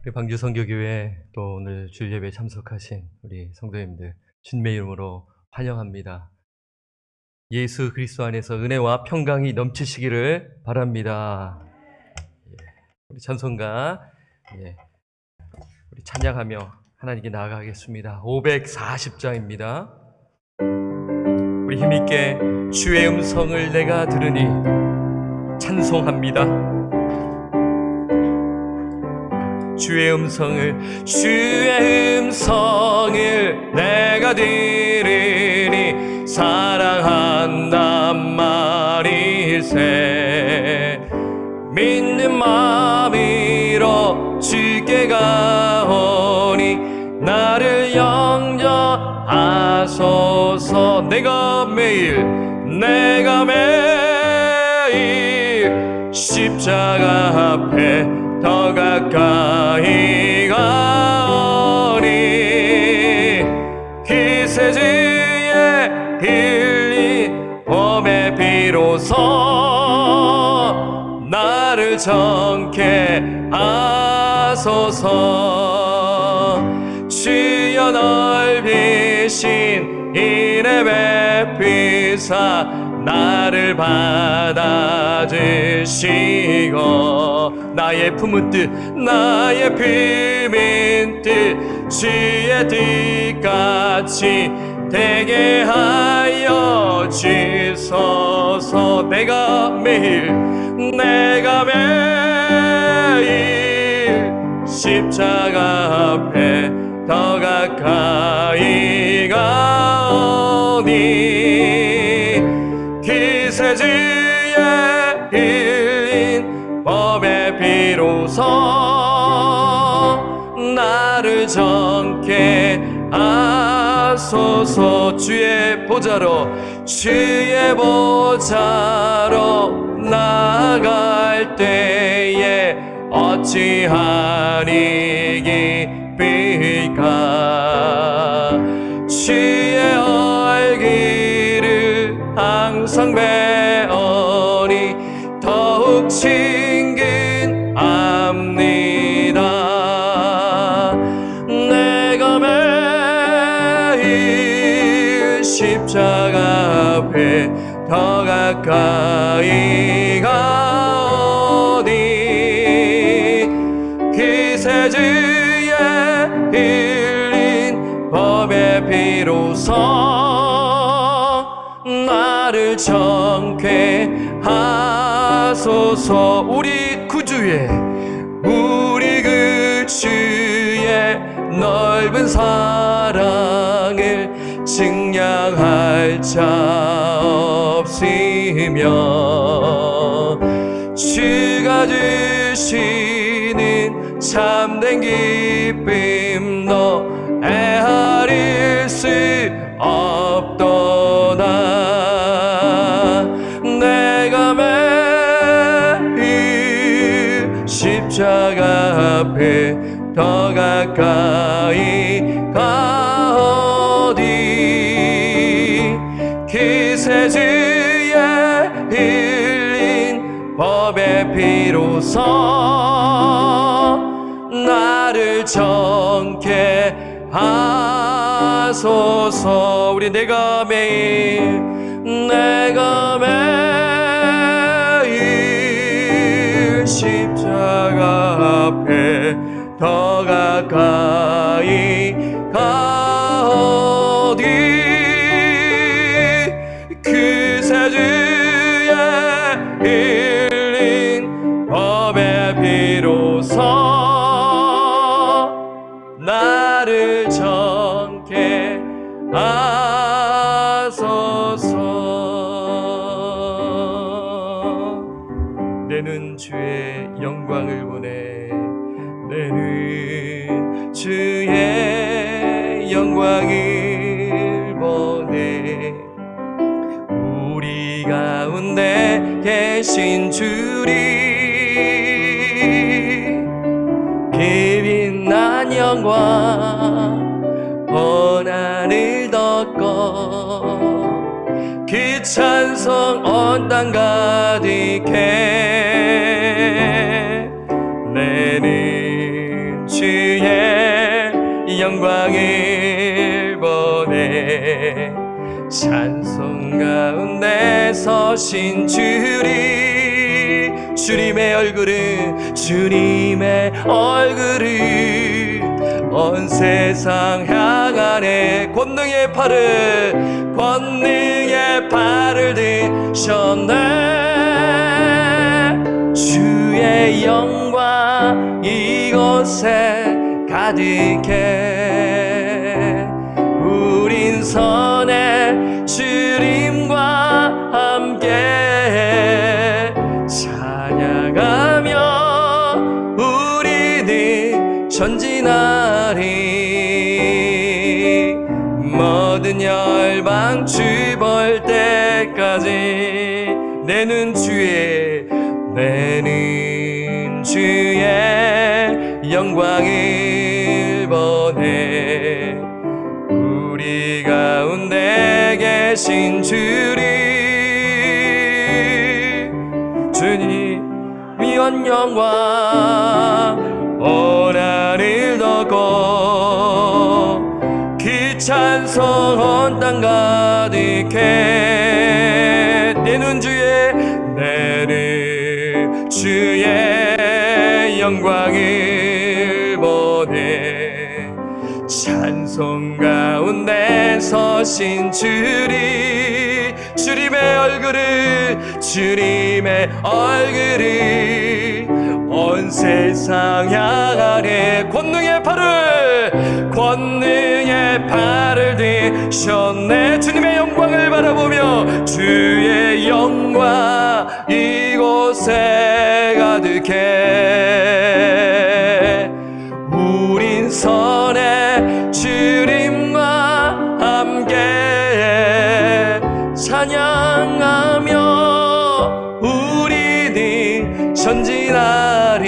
우리 방주 선교교회 또 오늘 주일 예배에 참석하신 우리 성도님들 주님의 이름으로 환영합니다. 예수 그리스도 안에서 은혜와 평강이 넘치시기를 바랍니다. 우리 찬송가 우리 찬양하며 하나님께 나아가겠습니다. 540장입니다. 우리 힘있게 주의 음성을 내가 들으니 찬송합니다. 주의 음성을 내가 들으니 사랑한단 말일세. 믿는 마음으로 주께 가오니 나를 영접하소서. 내가 매일 십자가 앞에 더 가까이 가오니 기세주의 흘린 봄의 비로소 나를 정케 하소서. 주여 넓으신 은혜 베푸사 나를 받아주시고 나의 품은 뜻 주의 뜻같이 되게 하여 주소서. 내가 매일 십자가 앞에 더 가까이 가오니 기세주의 흘린 법의 비로소 나를 정케 하소서. 주의 보좌로 나아갈 때에 어찌하니 기쁠까. 주의 얼굴을 항상 배우니 더욱 친근합니다. 내가 매일 십자가 앞에 더 가까이 가오니 기세주의 흘린 법의 비로소 나를 정케 하소서. 우리 그 주의 넓은 사랑을 증량할 자 없으며 주가 주시는 참된 기쁨도 헤아릴 수 없도다. 내가 매일 십자가 앞에 더 가까이 가오니 기세주의 흘린 법의 비로소 나를 정케 하소서. 우리 내가 매일 십자가 앞에 더 가까이 가오니 기세주의 흘린 법의 비로소 나를 정케 하소서. 내는 주의 영광을 보내. 내는 주의 영광을 보내. 우리 가운데 계신 주리 그 빛난 영광 온 하늘 덮고 그 찬송 온 땅 가득해. 내는 주 서신 주님의 얼굴을 온 세상 향하네. 권능의 팔을 드셨네. 주의 영광 이곳에 가득해. 우린 선의 주님과 함께 찬양하며 우리는 전진하리. 모든 열방 주 볼 때까지 내는 주의 영광을 보내. 우리 가운데 계신 주님이 온 영광 온 하늘 덮고 그 찬송 온 땅 가득해. 내는 주의 영광을 보내. 찬송 가운데 서신 주님의 얼굴을 온 세상 향하네. 권능의 팔을 드셨네. 주님의 영광을 바라보며 주의 영광 이곳에 가득해. 우린 선의 주님과 함께 찬양하며 우리는 전진하리.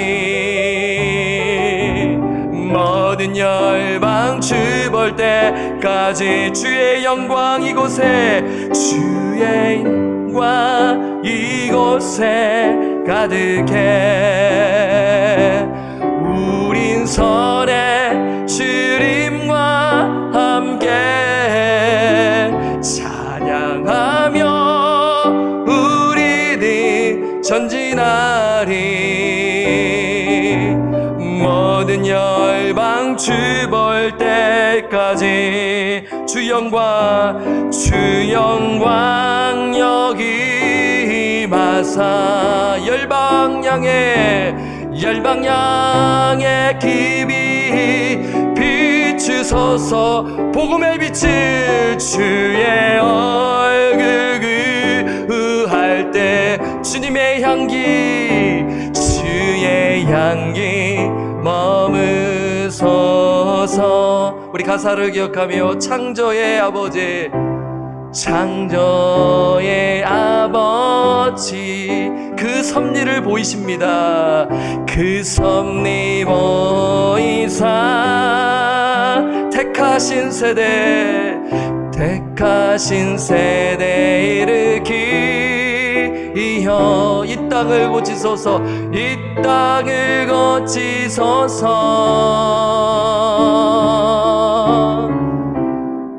모든 열방 주 볼 때까지 주의 영광 이곳에 가득해. 우린 선의 주님과 함께 찬양하며 우리는 전진하리. 모든 열방 주 볼 때까지 주 영광 여기 마사. 열방 양에 깊이 비추소서. 복음의 빛을 주의 얼굴 그할 때 주의 향기 머무소서. 우리 가사를 기억하며 창조의 아버지 그 섭리를 보이십니다. 그 섭리 보이사 택하신 세대 일으키어 이 땅을 고치소서.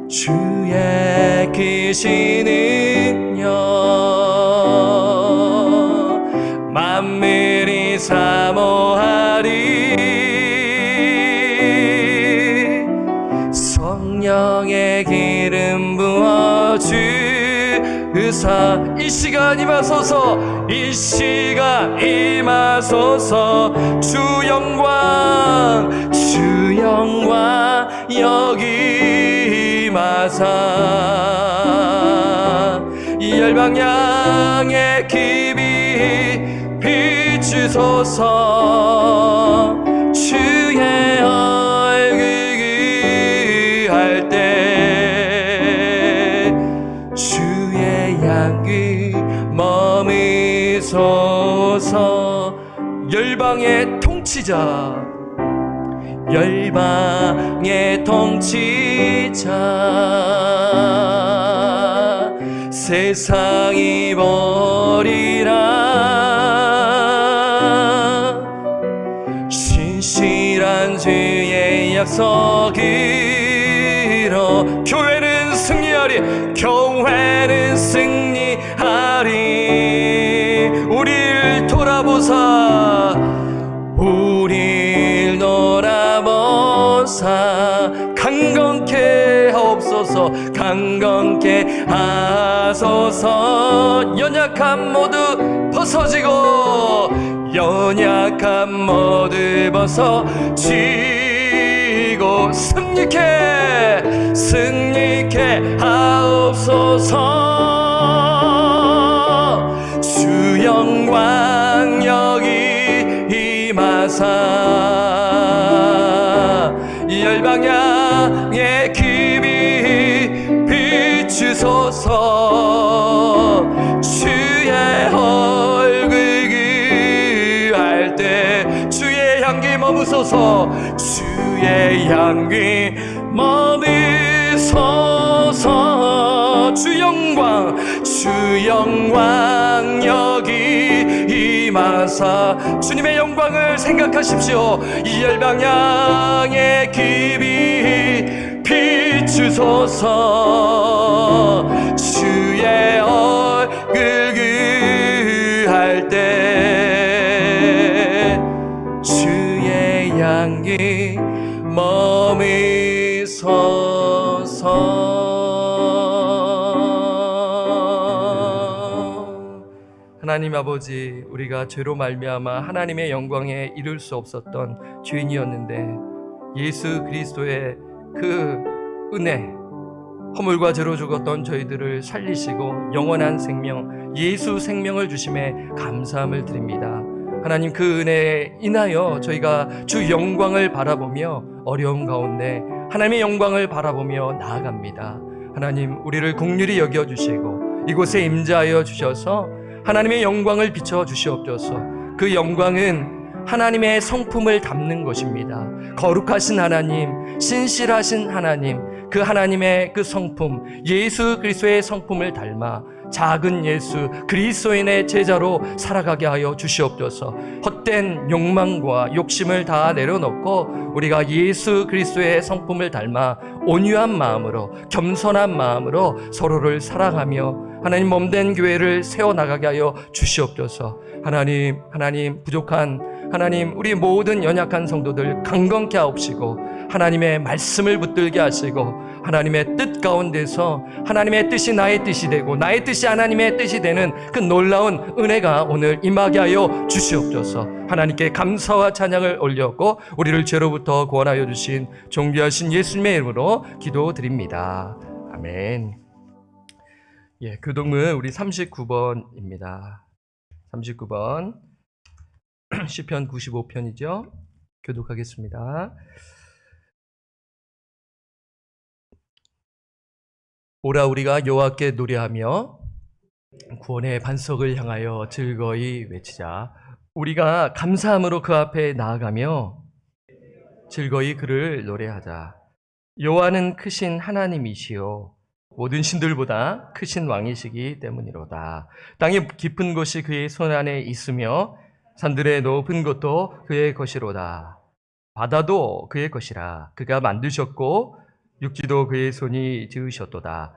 주의 크신 능력 만물이 사모하리. 성령의 기름 부어주사 이 시간 임하소서. 주 영광 여기 마사. 이 열방 양에 깊이 비추소서. 주의 얼굴 그할 때 주의 향기 머무소서. 열방의 통치자 세상이 버리라. 신실한 주의 약속으로 교회는 승리하리. 돌아보사 우릴 돌아보사 강건케 하옵소서 강건케 하소서 연약함 모두 벗어지고 연약함 모두 벗어지고 승리케 하옵소서 주 영광 여기 임하사 열방 향해 깊이 비추소서 주의 얼굴 그할 때 주의 향기 머무소서 주의 향기 머무소서 주 영광 여기 임하사 주님의 영광을 생각하십시오. 이 열방 향해 깊이 비추소서 주의 얼굴 그할 때 주의 향기 머무소서 하나님 아버지, 우리가 죄로 말미암아 하나님의 영광에 이를 수 없었던 죄인이었는데 예수 그리스도의 그 은혜, 허물과 죄로 죽었던 저희들을 살리시고 영원한 생명, 예수 생명을 주심에 감사함을 드립니다. 하나님, 그 은혜에 인하여 저희가 주 영광을 바라보며 어려움 가운데 하나님의 영광을 바라보며 나아갑니다. 하나님, 우리를 긍휼히 여겨주시고 이곳에 임재하여 주셔서 하나님의 영광을 비춰 주시옵소서. 그 영광은 하나님의 성품을 담는 것입니다. 거룩하신 하나님, 신실하신 하나님, 그 하나님의 그 성품, 예수 그리스도의 성품을 닮아 작은 예수 그리스도인의 제자로 살아가게 하여 주시옵소서. 헛된 욕망과 욕심을 다 내려놓고 우리가 예수 그리스도의 성품을 닮아 온유한 마음으로, 겸손한 마음으로 서로를 사랑하며 하나님 몸된 교회를 세워나가게 하여 주시옵소서. 하나님 부족한 하나님, 우리 모든 연약한 성도들 강건케 하옵시고 하나님의 말씀을 붙들게 하시고 하나님의 뜻 가운데서 하나님의 뜻이 나의 뜻이 되고 나의 뜻이 하나님의 뜻이 되는 그 놀라운 은혜가 오늘 임하게 하여 주시옵소서. 하나님께 감사와 찬양을 올렸고 우리를 죄로부터 구원하여 주신 존귀하신 예수님의 이름으로 기도드립니다. 아멘. 교독문 우리 39번입니다. 39번 시편 95편이죠. 교독하겠습니다. 오라, 우리가 여호와께 노래하며 구원의 반석을 향하여 즐거이 외치자. 우리가 감사함으로 그 앞에 나아가며 즐거이 그를 노래하자. 여호와는 크신 하나님이시요 모든 신들보다 크신 왕이시기 때문이로다. 땅의 깊은 곳이 그의 손 안에 있으며 산들의 높은 곳도 그의 것이로다. 바다도 그의 것이라. 그가 만드셨고 육지도 그의 손이 지으셨도다.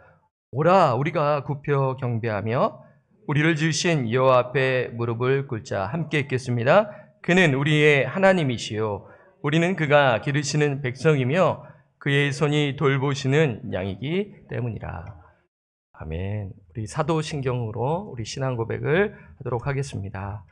오라, 우리가 굽혀 경배하며 우리를 지으신 여호와 앞에 무릎을 꿇자. 함께 읽겠습니다. 그는 우리의 하나님이시요 우리는 그가 기르시는 백성이며 그의 손이 돌보시는 양이기 때문이라. 아멘. 우리 사도신경으로 우리 신앙 고백을 하도록 하겠습니다.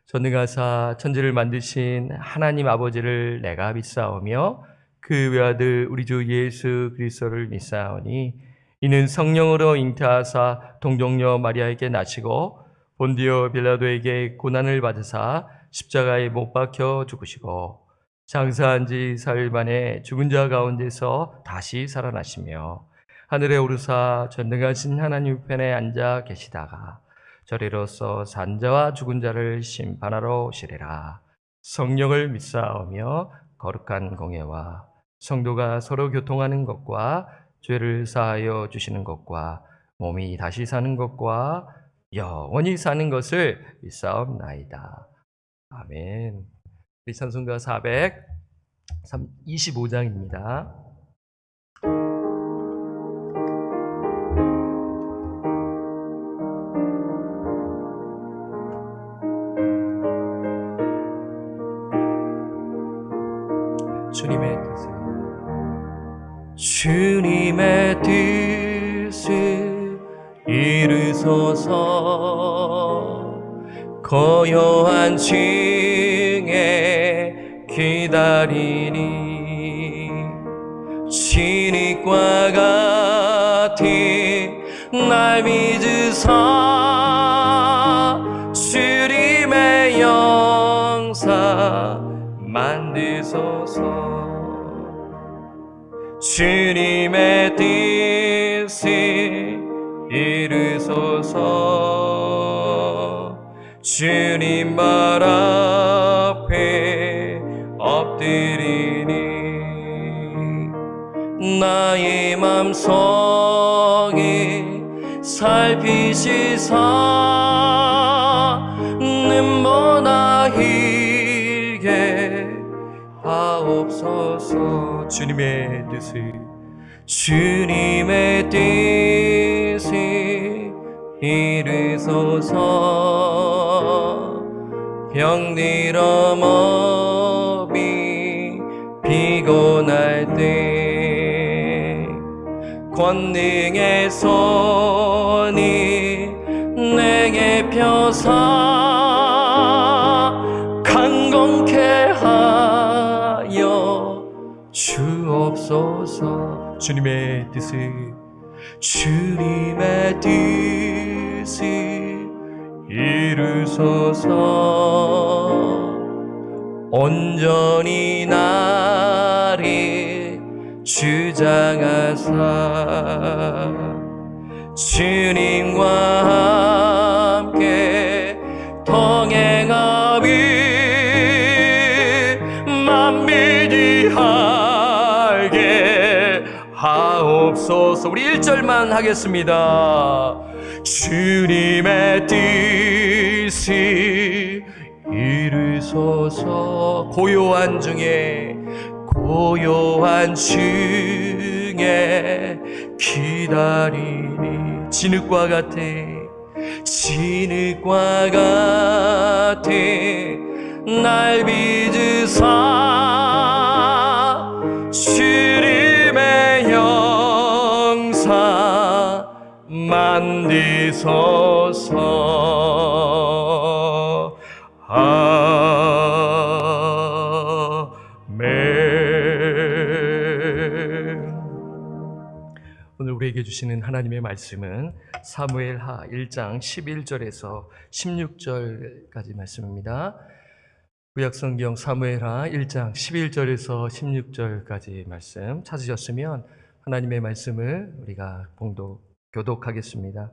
전능하사 천지를 만드신 하나님 아버지를 내가 믿사오며 그 외아들 우리 주 예수 그리스도를 믿사오니 이는 성령으로 잉태하사 동정녀 마리아에게 나시고 본디오 빌라도에게 고난을 받으사 십자가에 못 박혀 죽으시고 장사한 지 사흘 만에 죽은 자 가운데서 다시 살아나시며 하늘에 오르사 전능하신 하나님 편에 앉아 계시다가 저리로서 산자와 죽은 자를 심판하러 오시리라. 성령을 믿사오며 거룩한 공예와 성도가 서로 교통하는 것과 죄를 사하여 주시는 것과 몸이 다시 사는 것과 영원히 사는 것을 믿사옵나이다. 아멘. 우리 찬송가 425장입니다. 주님의 뜻을 주님의 뜻을 이루소서. 고요한 중에 기다리니 진흙과 같이 날 믿으사 주님의 영사 만드소서. 주님의 뜻을 이루소서. 주님 발 앞에 엎드리니 나의 맘속에 살피시사 눈보다 길게 하옵소서. 주님의 뜻을 이루소서. 병들 어머니 피곤할 때 권능의 손이 내게 펴사 강건케 하여 주옵소서. 주님의 뜻을 이루소서. 온전히 나를 주장하사 주님과 함께 동행하리 만민이 알게 하옵소서. 우리 1절만 하겠습니다. 주님의 뜻을 이루소서. 고요한 중에 기다리니 진흙과 같아 날 믿으사 주님의 영사 만드소서. 오늘 우리에게 주시는 하나님의 말씀은 사무엘하 1장 11절에서 16절까지 말씀입니다. 구약성경 사무엘하 1장 11절에서 16절까지 말씀 찾으셨으면 하나님의 말씀을 우리가 교독하겠습니다.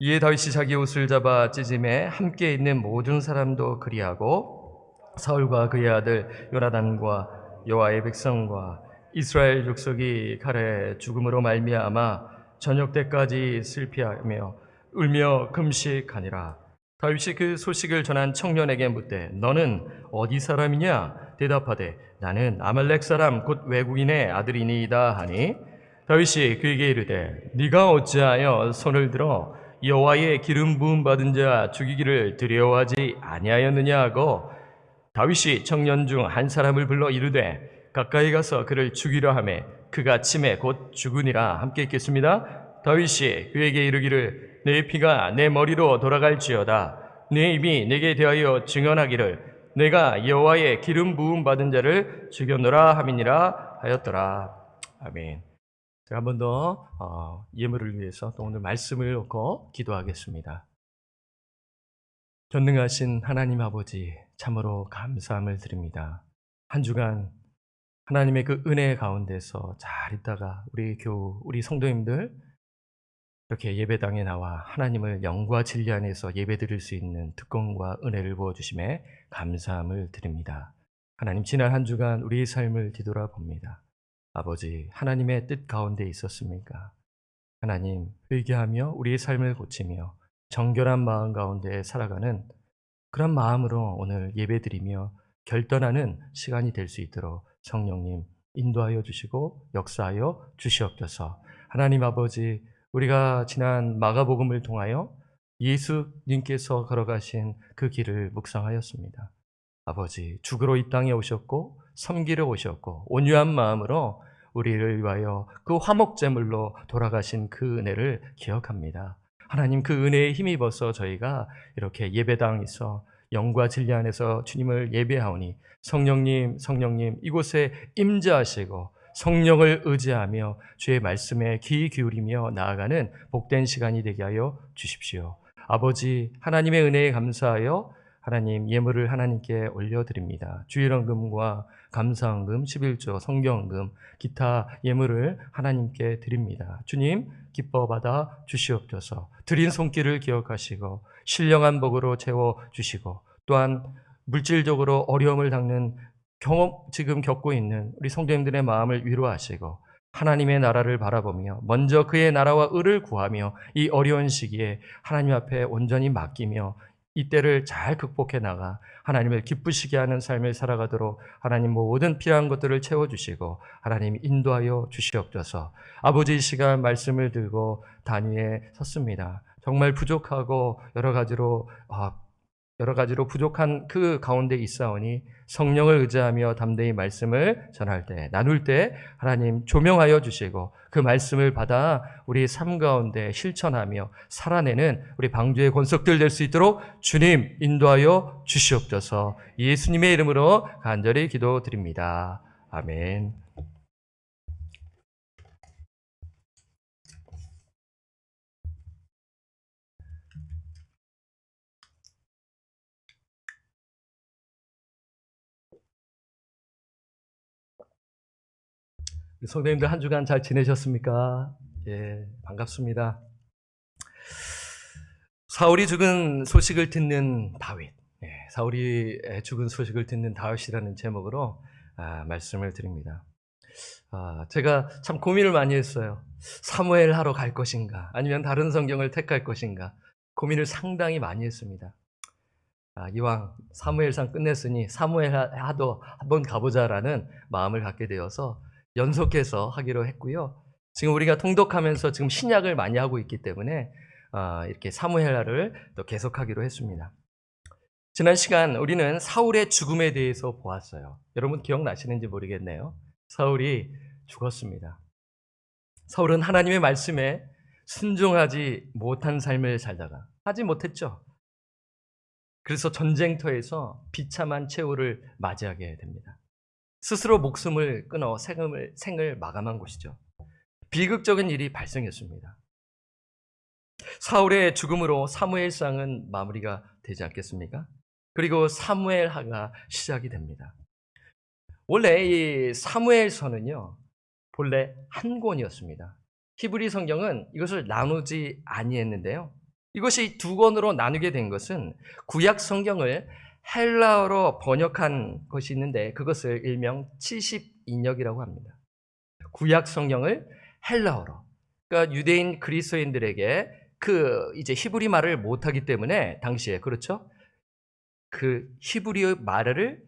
이에 다윗이 자기 옷을 잡아 찢음에 함께 있는 모든 사람도 그리하고 사울과 그의 아들 요나단과 여호와의 백성과 이스라엘 족속이 칼에 죽음으로 말미암아 저녁 때까지 슬피하며 울며 금식하니라. 다윗이 그 소식을 전한 청년에게 묻되 너는 어디 사람이냐? 대답하되 나는 아말렉 사람 곧 외국인의 아들이니이다 하니 다윗이 그에게 이르되 네가 어찌하여 손을 들어 여호와의 기름 부음 받은 자 죽이기를 두려워하지 아니하였느냐 하고 다윗이 청년 중 한 사람을 불러 이르되 가까이 가서 그를 죽이려 하매 그가 침에 곧 죽으니라. 함께 읽겠습니다. 다윗이 그에게 이르기를 내 피가 내 머리로 돌아갈지어다. 내 입이 내게 대하여 증언하기를 내가 여호와의 기름 부음 받은 자를 죽였노라 함이니라 하였더라. 아멘. 제가 한 번 더 예물을 위해서 또 오늘 말씀을 놓고 기도하겠습니다. 전능하신 하나님 아버지, 참으로 감사함을 드립니다. 한 주간 하나님의 그 은혜 가운데서 잘 있다가 우리 성도님들 이렇게 예배당에 나와 하나님을 영과 진리 안에서 예배드릴 수 있는 특권과 은혜를 부어주심에 감사함을 드립니다. 하나님, 지난 한 주간 우리의 삶을 뒤돌아봅니다. 아버지, 하나님의 뜻 가운데 있었습니까? 하나님, 회개하며 우리의 삶을 고치며 정결한 마음 가운데 살아가는 그런 마음으로 오늘 예배드리며 결단하는 시간이 될 수 있도록 성령님 인도하여 주시고 역사하여 주시옵소서. 하나님 아버지, 우리가 지난 마가복음을 통하여 예수님께서 걸어가신 그 길을 묵상하였습니다. 아버지, 죽으러 이 땅에 오셨고 섬기러 오셨고 온유한 마음으로 우리를 위하여 그 화목제물로 돌아가신 그 은혜를 기억합니다. 하나님, 그 은혜에 힘입어서 저희가 이렇게 예배당에서 영과 진리 안에서 주님을 예배하오니 성령님, 성령님 이곳에 임재하시고 성령을 의지하며 주의 말씀에 귀 기울이며 나아가는 복된 시간이 되게 하여 주십시오. 아버지, 하나님의 은혜에 감사하여 하나님 예물을 하나님께 올려드립니다. 주일헌금과 감사헌금, 11조, 성경헌금, 기타 예물을 하나님께 드립니다. 주님 기뻐 받아 주시옵소서. 드린 손길을 기억하시고 신령한 복으로 채워주시고 또한 물질적으로 어려움을 당는 지금 겪고 있는 우리 성도님들의 마음을 위로하시고 하나님의 나라를 바라보며 먼저 그의 나라와 의를 구하며 이 어려운 시기에 하나님 앞에 온전히 맡기며 이때를 잘 극복해 나가 하나님을 기쁘시게 하는 삶을 살아가도록 하나님 모든 필요한 것들을 채워주시고 하나님 인도하여 주시옵소서. 아버지, 이 시간 말씀을 들고 단위에 섰습니다. 정말 부족하고 여러 가지로 부족한 그 가운데 있사오니 성령을 의지하며 담대히 말씀을 전할 때, 나눌 때 하나님 조명하여 주시고 그 말씀을 받아 우리 삶 가운데 실천하며 살아내는 우리 방주의 권속들 될 수 있도록 주님 인도하여 주시옵소서. 예수님의 이름으로 간절히 기도드립니다. 아멘. 성도님들 한 주간 잘 지내셨습니까? 예, 반갑습니다. 사울이 죽은 소식을 듣는 다윗, 사울이 죽은 소식을 듣는 다윗이라는 제목으로 말씀을 드립니다. 제가 참 고민을 많이 했어요. 사무엘 하러 갈 것인가 아니면 다른 성경을 택할 것인가 고민을 상당히 많이 했습니다. 이왕 사무엘상 끝냈으니 사무엘 하도 한번 가보자라는 마음을 갖게 되어서 연속해서 하기로 했고요. 지금 우리가 통독하면서 지금 신약을 많이 하고 있기 때문에 이렇게 사무엘하를 또 계속하기로 했습니다. 지난 시간 우리는 사울의 죽음에 대해서 보았어요. 여러분 기억나시는지 모르겠네요. 사울이 죽었습니다. 사울은 하나님의 말씀에 순종하지 못한 삶을 살다가 하지 못했죠. 그래서 전쟁터에서 비참한 최후를 맞이하게 됩니다. 스스로 목숨을 끊어 생을 마감한 것이죠. 비극적인 일이 발생했습니다. 사울의 죽음으로 사무엘상은 마무리가 되지 않겠습니까? 그리고 사무엘하가 시작이 됩니다. 원래 이 사무엘서는요, 본래 한 권이었습니다. 히브리 성경은 이것을 나누지 아니했는데요. 이것이 두 권으로 나누게 된 것은 구약 성경을 헬라어로 번역한 것이 있는데 그것을 일명 70인역이라고 합니다. 구약 성경을 헬라어로, 그러니까 유대인 그리스도인들에게 이제 히브리 말을 못하기 때문에 당시에 그렇죠? 그 히브리 말을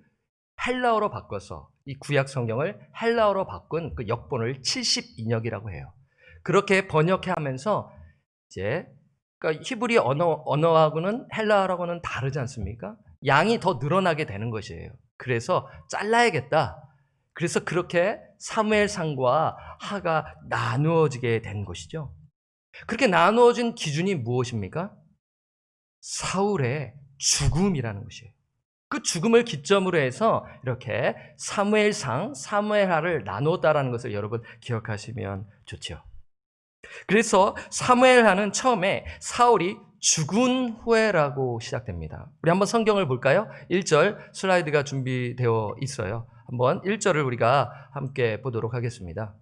헬라어로 바꿔서 이 구약 성경을 헬라어로 바꾼 그 역본을 70인역이라고 해요. 그렇게 번역하면서 이제 그러니까 히브리 언어하고는 헬라어하고는 다르지 않습니까? 양이 더 늘어나게 되는 것이에요. 그래서 잘라야겠다. 그래서 그렇게 사무엘상과 하가 나누어지게 된 것이죠. 그렇게 나누어진 기준이 무엇입니까? 사울의 죽음이라는 것이에요. 그 죽음을 기점으로 해서 이렇게 사무엘상, 사무엘하를 나누었다라는 것을 여러분 기억하시면 좋죠. 그래서 사무엘하는 처음에 사울이 죽은 후에라고 시작됩니다. 우리 한번 성경을 볼까요? 1절 슬라이드가 준비되어 있어요. 한번 1절을 우리가 함께 보도록 하겠습니다.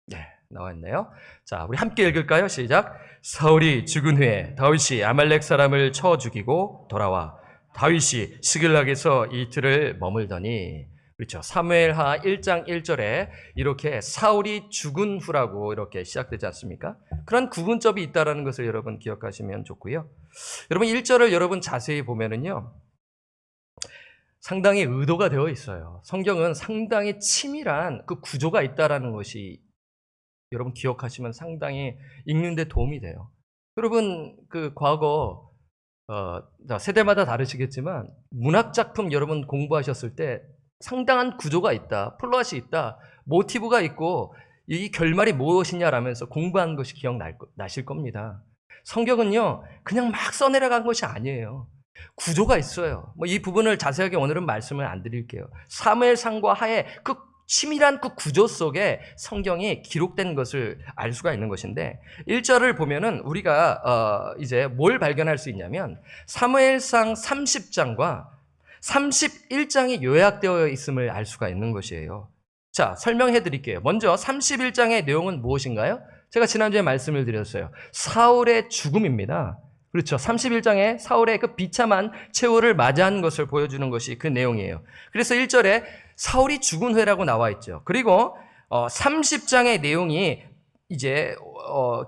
네, 나와 있네요. 자, 우리 함께 읽을까요? 시작. 사울이 죽은 후에 다윗이 아말렉 사람을 쳐 죽이고 돌아와 다윗이 시글락에서 이틀을 머물더니, 그렇죠. 사무엘하 1장 1절에 이렇게 사울이 죽은 후라고 이렇게 시작되지 않습니까? 그런 구분점이 있다는 것을 여러분 기억하시면 좋고요. 여러분 1절을 여러분 자세히 보면은요, 상당히 의도가 되어 있어요. 성경은 상당히 치밀한 그 구조가 있다는 것이 여러분 기억하시면 상당히 읽는 데 도움이 돼요. 여러분 그 과거 세대마다 다르시겠지만 문학작품 여러분 공부하셨을 때 상당한 구조가 있다, 플롯이 있다, 모티브가 있고 이 결말이 무엇이냐라면서 공부한 것이 기억나실 겁니다. 성경은요, 그냥 막 써내려간 것이 아니에요. 구조가 있어요. 이 부분을 자세하게 오늘은 말씀을 안 드릴게요. 사무엘상과 하의 그 치밀한 그 구조 속에 성경이 기록된 것을 알 수가 있는 것인데 1절을 보면은 우리가 이제 뭘 발견할 수 있냐면 사무엘상 30장과 31장이 요약되어 있음을 알 수가 있는 것이에요. 자, 설명해 드릴게요. 먼저 31장의 내용은 무엇인가요? 제가 지난주에 말씀을 드렸어요. 사울의 죽음입니다. 그렇죠. 31장에 사울의 그 비참한 최후를 맞이한 것을 보여주는 것이 그 내용이에요. 그래서 1절에 사울이 죽은 후라고 나와 있죠. 그리고 30장의 내용이 이제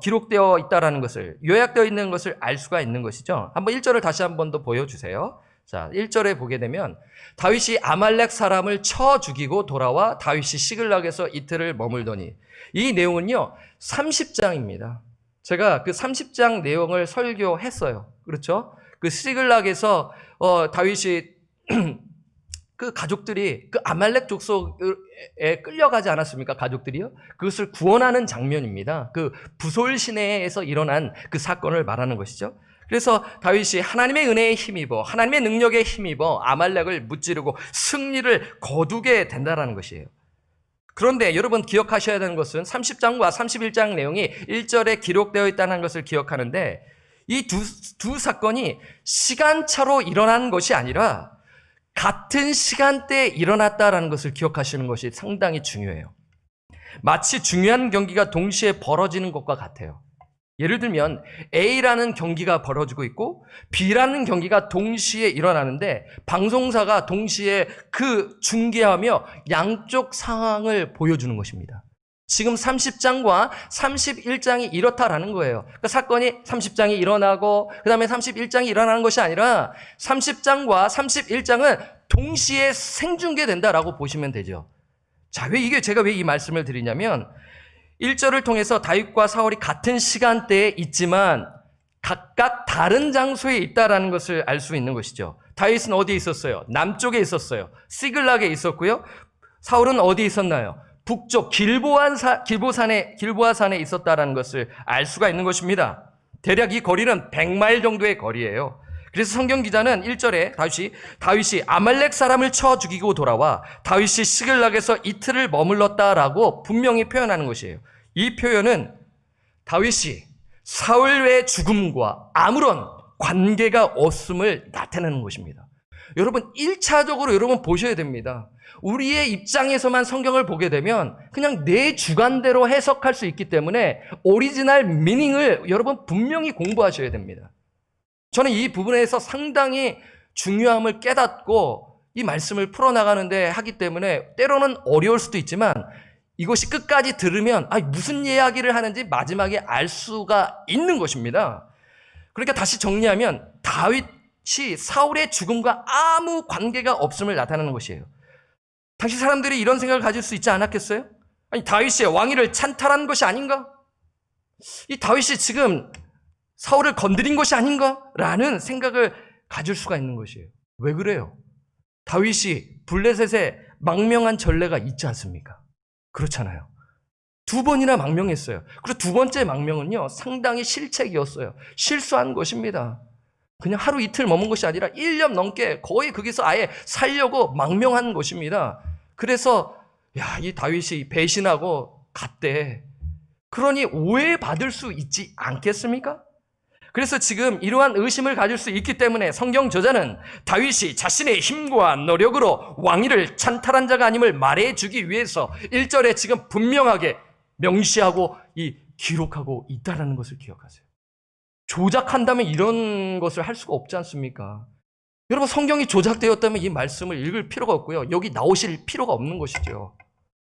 기록되어 있다라는 것을, 요약되어 있는 것을 알 수가 있는 것이죠. 한번 1절을 다시 한 번 더 보여주세요. 자, 1절에 보게 되면 다윗이 아말렉 사람을 쳐 죽이고 돌아와 다윗이 시글락에서 이틀을 머물더니, 이 내용은요 30장입니다. 제가 그 30장 내용을 설교했어요. 그렇죠? 그 시글락에서 다윗이 그 가족들이 그 아말렉 족속에 끌려가지 않았습니까? 가족들이요. 그것을 구원하는 장면입니다. 그 부솔 시내에서 일어난 그 사건을 말하는 것이죠. 그래서 다윗이 하나님의 은혜에 힘입어, 하나님의 능력에 힘입어 아말렉을 무찌르고 승리를 거두게 된다는 것이에요. 그런데 여러분 기억하셔야 되는 것은 30장과 31장 내용이 1절에 기록되어 있다는 것을 기억하는데, 이 두 사건이 시간차로 일어난 것이 아니라 같은 시간대에 일어났다는 것을 기억하시는 것이 상당히 중요해요. 마치 중요한 경기가 동시에 벌어지는 것과 같아요. 예를 들면 A라는 경기가 벌어지고 있고 B라는 경기가 동시에 일어나는데 방송사가 동시에 그 중계하며 양쪽 상황을 보여주는 것입니다. 지금 30장과 31장이 이렇다라는 거예요. 그러니까 사건이 30장이 일어나고 그 다음에 31장이 일어나는 것이 아니라 30장과 31장은 동시에 생중계된다라고 보시면 되죠. 자, 제가 왜 이 말씀을 드리냐면 1절을 통해서 다윗과 사울이 같은 시간대에 있지만 각각 다른 장소에 있다라는 것을 알 수 있는 것이죠. 다윗은 어디에 있었어요? 남쪽에 있었어요. 시글락에 있었고요. 사울은 어디에 있었나요? 북쪽 길보아산에 있었다라는 것을 알 수가 있는 것입니다. 대략 이 거리는 100마일 정도의 거리예요. 그래서 성경 기자는 1절에 다윗이 아말렉 사람을 쳐 죽이고 돌아와 다윗이 시글락에서 이틀을 머물렀다라고 분명히 표현하는 것이에요. 이 표현은 다윗이 사울의 죽음과 아무런 관계가 없음을 나타내는 것입니다. 여러분 1차적으로 여러분 보셔야 됩니다. 우리의 입장에서만 성경을 보게 되면 그냥 내 주관대로 해석할 수 있기 때문에 오리지널 미닝을 여러분 분명히 공부하셔야 됩니다. 저는 이 부분에서 상당히 중요함을 깨닫고 이 말씀을 풀어나가는데 하기 때문에 때로는 어려울 수도 있지만 이것이 끝까지 들으면 무슨 이야기를 하는지 마지막에 알 수가 있는 것입니다. 그러니까 다시 정리하면 다윗이 사울의 죽음과 아무 관계가 없음을 나타내는 것이에요. 당시 사람들이 이런 생각을 가질 수 있지 않았겠어요? 다윗이 왕위를 찬탈한 것이 아닌가? 이 다윗이 지금 사울을 건드린 것이 아닌가라는 생각을 가질 수가 있는 것이에요. 왜 그래요? 다윗이 블레셋에 망명한 전례가 있지 않습니까? 그렇잖아요. 2번이나 망명했어요. 그리고 2번째 망명은요 상당히 실책이었어요. 실수한 것입니다. 그냥 하루 이틀 머문 것이 아니라 1년 넘게 거의 거기서 아예 살려고 망명한 것입니다. 그래서 이 다윗이 배신하고 갔대. 그러니 오해받을 수 있지 않겠습니까? 그래서 지금 이러한 의심을 가질 수 있기 때문에 성경 저자는 다윗이 자신의 힘과 노력으로 왕위를 찬탈한 자가 아님을 말해주기 위해서 1절에 지금 분명하게 명시하고 기록하고 있다는 것을 기억하세요. 조작한다면 이런 것을 할 수가 없지 않습니까? 여러분 성경이 조작되었다면 이 말씀을 읽을 필요가 없고요. 여기 나오실 필요가 없는 것이죠.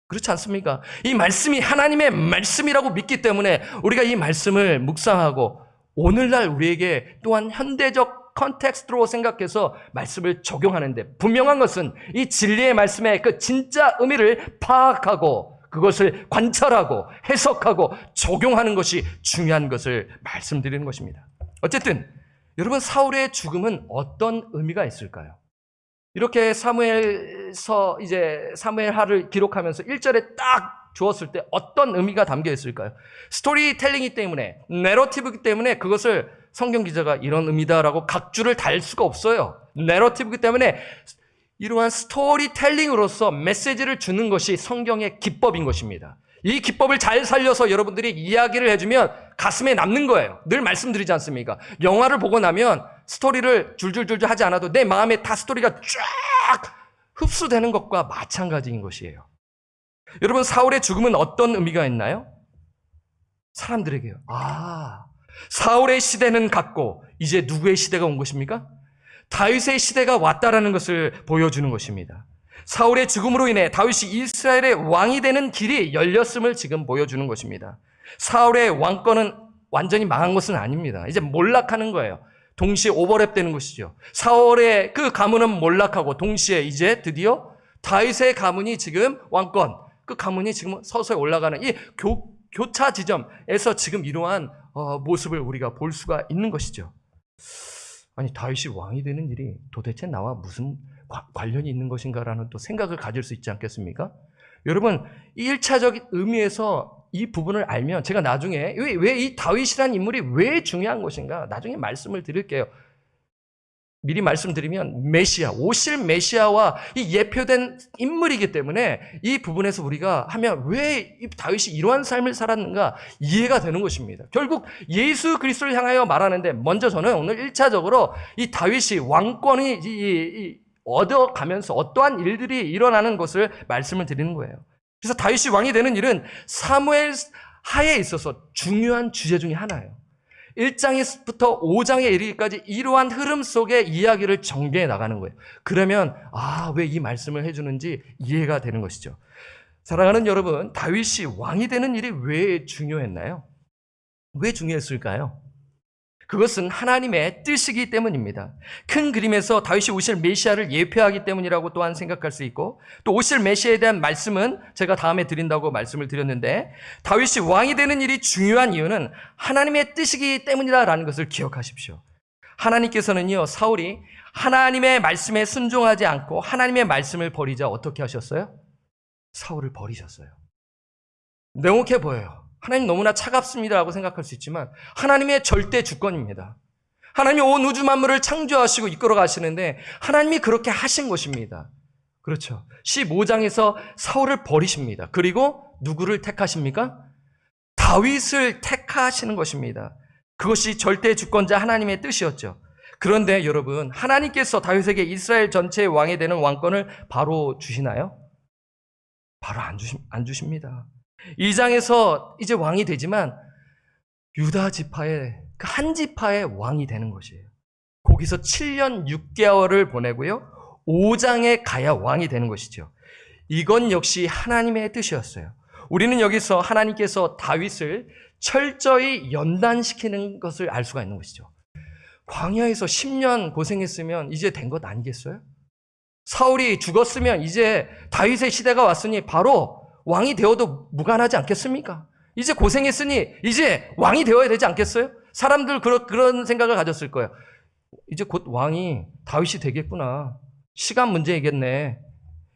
그렇지 않습니까? 이 말씀이 하나님의 말씀이라고 믿기 때문에 우리가 이 말씀을 묵상하고 오늘날 우리에게 또한 현대적 컨텍스트로 생각해서 말씀을 적용하는데 분명한 것은 이 진리의 말씀의 그 진짜 의미를 파악하고 그것을 관찰하고 해석하고 적용하는 것이 중요한 것을 말씀드리는 것입니다. 어쨌든 여러분 사울의 죽음은 어떤 의미가 있을까요? 이렇게 사무엘하를 기록하면서 1절에 딱 주었을 때 어떤 의미가 담겨 있을까요? 스토리텔링이기 때문에, 내러티브이기 때문에 그것을 성경 기자가 이런 의미다라고 각주를 달 수가 없어요. 내러티브이기 때문에 이러한 스토리텔링으로서 메시지를 주는 것이 성경의 기법인 것입니다. 이 기법을 잘 살려서 여러분들이 이야기를 해주면 가슴에 남는 거예요. 늘 말씀드리지 않습니까? 영화를 보고 나면 스토리를 줄줄줄줄 하지 않아도 내 마음에 다 스토리가 쫙 흡수되는 것과 마찬가지인 것이에요. 여러분, 사울의 죽음은 어떤 의미가 있나요? 사람들에게요. 사울의 시대는 갔고 이제 누구의 시대가 온 것입니까? 다윗의 시대가 왔다라는 것을 보여주는 것입니다. 사울의 죽음으로 인해 다윗이 이스라엘의 왕이 되는 길이 열렸음을 지금 보여주는 것입니다. 사울의 왕권은 완전히 망한 것은 아닙니다. 이제 몰락하는 거예요. 동시에 오버랩되는 것이죠. 사울의 그 가문은 몰락하고 동시에 이제 드디어 다윗의 가문이 지금 왕권, 그 가문이 지금 서서히 올라가는 이 교차 지점에서 지금 이러한 모습을 우리가 볼 수가 있는 것이죠. 아니, 다윗이 왕이 되는 일이 도대체 나와 무슨 관련이 있는 것인가라는 또 생각을 가질 수 있지 않겠습니까? 여러분, 이 1차적 의미에서 이 부분을 알면 제가 나중에 왜 이 다윗이라는 인물이 왜 중요한 것인가 나중에 말씀을 드릴게요. 미리 말씀드리면 메시아, 오실 메시아와 이 예표된 인물이기 때문에 이 부분에서 우리가 하면 왜 다윗이 이러한 삶을 살았는가 이해가 되는 것입니다. 결국 예수 그리스도를 향하여 말하는데 먼저 저는 오늘 1차적으로 이 다윗이 왕권이 얻어가면서 어떠한 일들이 일어나는 것을 말씀을 드리는 거예요. 그래서 다윗이 왕이 되는 일은 사무엘 하에 있어서 중요한 주제 중에 하나예요. 1장부터 5장에 이르기까지 이러한 흐름 속의 이야기를 전개해 나가는 거예요. 그러면 왜 이 말씀을 해주는지 이해가 되는 것이죠. 사랑하는 여러분, 다윗이 왕이 되는 일이 왜 중요했나요? 왜 중요했을까요? 그것은 하나님의 뜻이기 때문입니다. 큰 그림에서 다윗이 오실 메시아를 예표하기 때문이라고 또한 생각할 수 있고, 또 오실 메시아에 대한 말씀은 제가 다음에 드린다고 말씀을 드렸는데, 다윗이 왕이 되는 일이 중요한 이유는 하나님의 뜻이기 때문이다라는 것을 기억하십시오. 하나님께서는요, 사울이 하나님의 말씀에 순종하지 않고 하나님의 말씀을 버리자 어떻게 하셨어요? 사울을 버리셨어요. 냉혹해 보여요. 하나님 너무나 차갑습니다라고 생각할 수 있지만 하나님의 절대 주권입니다. 하나님이 온 우주 만물을 창조하시고 이끌어 가시는데 하나님이 그렇게 하신 것입니다. 그렇죠. 15장에서 사울을 버리십니다. 그리고 누구를 택하십니까? 다윗을 택하시는 것입니다. 그것이 절대 주권자 하나님의 뜻이었죠. 그런데 여러분, 하나님께서 다윗에게 이스라엘 전체의 왕이 되는 왕권을 바로 주시나요? 바로 안 주십니다. 2장에서 이제 왕이 되지만 유다 지파의 그 한 지파의 왕이 되는 것이에요. 거기서 7년 6개월을 보내고요. 5장에 가야 왕이 되는 것이죠. 이건 역시 하나님의 뜻이었어요. 우리는 여기서 하나님께서 다윗을 철저히 연단시키는 것을 알 수가 있는 것이죠. 광야에서 10년 고생했으면 이제 된 것 아니겠어요? 사울이 죽었으면 이제 다윗의 시대가 왔으니 바로 왕이 되어도 무관하지 않겠습니까? 이제 고생했으니 이제 왕이 되어야 되지 않겠어요? 사람들 그런 생각을 가졌을 거예요. 이제 곧 왕이 다윗이 되겠구나. 시간 문제이겠네.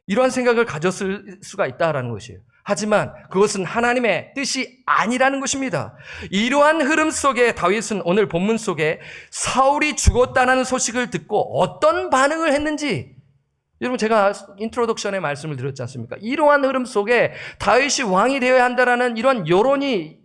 이러한 생각을 가졌을 수가 있다라는 것이에요. 하지만 그것은 하나님의 뜻이 아니라는 것입니다. 이러한 흐름 속에 다윗은 오늘 본문 속에 사울이 죽었다는 소식을 듣고 어떤 반응을 했는지, 여러분, 제가 인트로덕션에 말씀을 드렸지 않습니까? 이러한 흐름 속에 다윗이 왕이 되어야 한다라는 이러한 여론이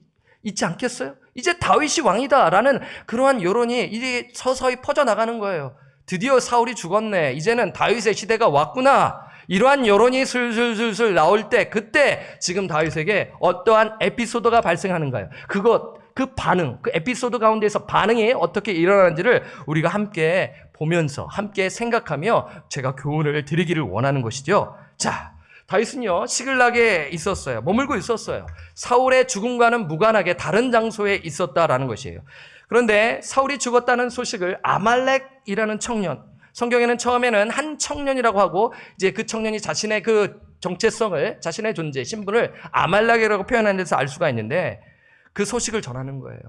있지 않겠어요? 이제 다윗이 왕이다라는 그러한 여론이 이제 서서히 퍼져나가는 거예요. 드디어 사울이 죽었네. 이제는 다윗의 시대가 왔구나. 이러한 여론이 슬슬슬슬 나올 때, 그때 지금 다윗에게 어떠한 에피소드가 발생하는가요? 그 반응, 그 에피소드 가운데서 반응이 어떻게 일어나는지를 우리가 함께 보면서 함께 생각하며 제가 교훈을 드리기를 원하는 것이죠. 자, 다윗은요, 시글락에 있었어요. 머물고 있었어요. 사울의 죽음과는 무관하게 다른 장소에 있었다라는 것이에요. 그런데 사울이 죽었다는 소식을 아말렉이라는 청년, 성경에는 처음에는 한 청년이라고 하고 이제 그 청년이 자신의 그 정체성을, 자신의 존재, 신분을 아말렉이라고 표현하는 데서 알 수가 있는데 그 소식을 전하는 거예요.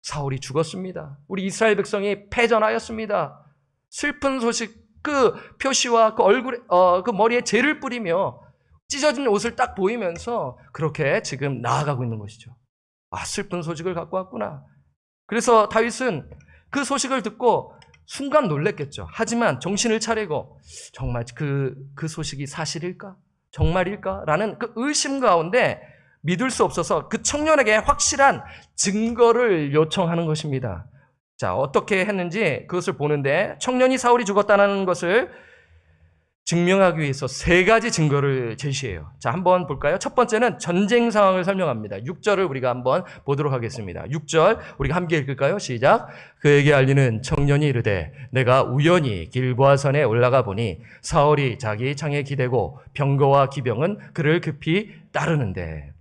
사울이 죽었습니다. 우리 이스라엘 백성이 패전하였습니다. 슬픈 소식 그 표시와 그 얼굴에, 그 머리에 재를 뿌리며 찢어진 옷을 딱 보이면서 그렇게 지금 나아가고 있는 것이죠. 아, 슬픈 소식을 갖고 왔구나. 그래서 다윗은 그 소식을 듣고 순간 놀랬겠죠. 하지만 정신을 차리고 정말 그 소식이 사실일까? 정말일까? 라는 그 의심 가운데 믿을 수 없어서 그 청년에게 확실한 증거를 요청하는 것입니다. 자, 어떻게 했는지 그것을 보는데 청년이 사울이 죽었다는 것을 증명하기 위해서 세 가지 증거를 제시해요. 자, 한번 볼까요? 첫 번째는 전쟁 상황을 설명합니다. 6절을 우리가 한번 보도록 하겠습니다. 6절 우리가 함께 읽을까요? 시작. 그에게 알리는 청년이 이르되 내가 우연히 길보아산에 올라가 보니 사울이 자기 창에 기대고 병거와 기병은 그를 급히 따르는데.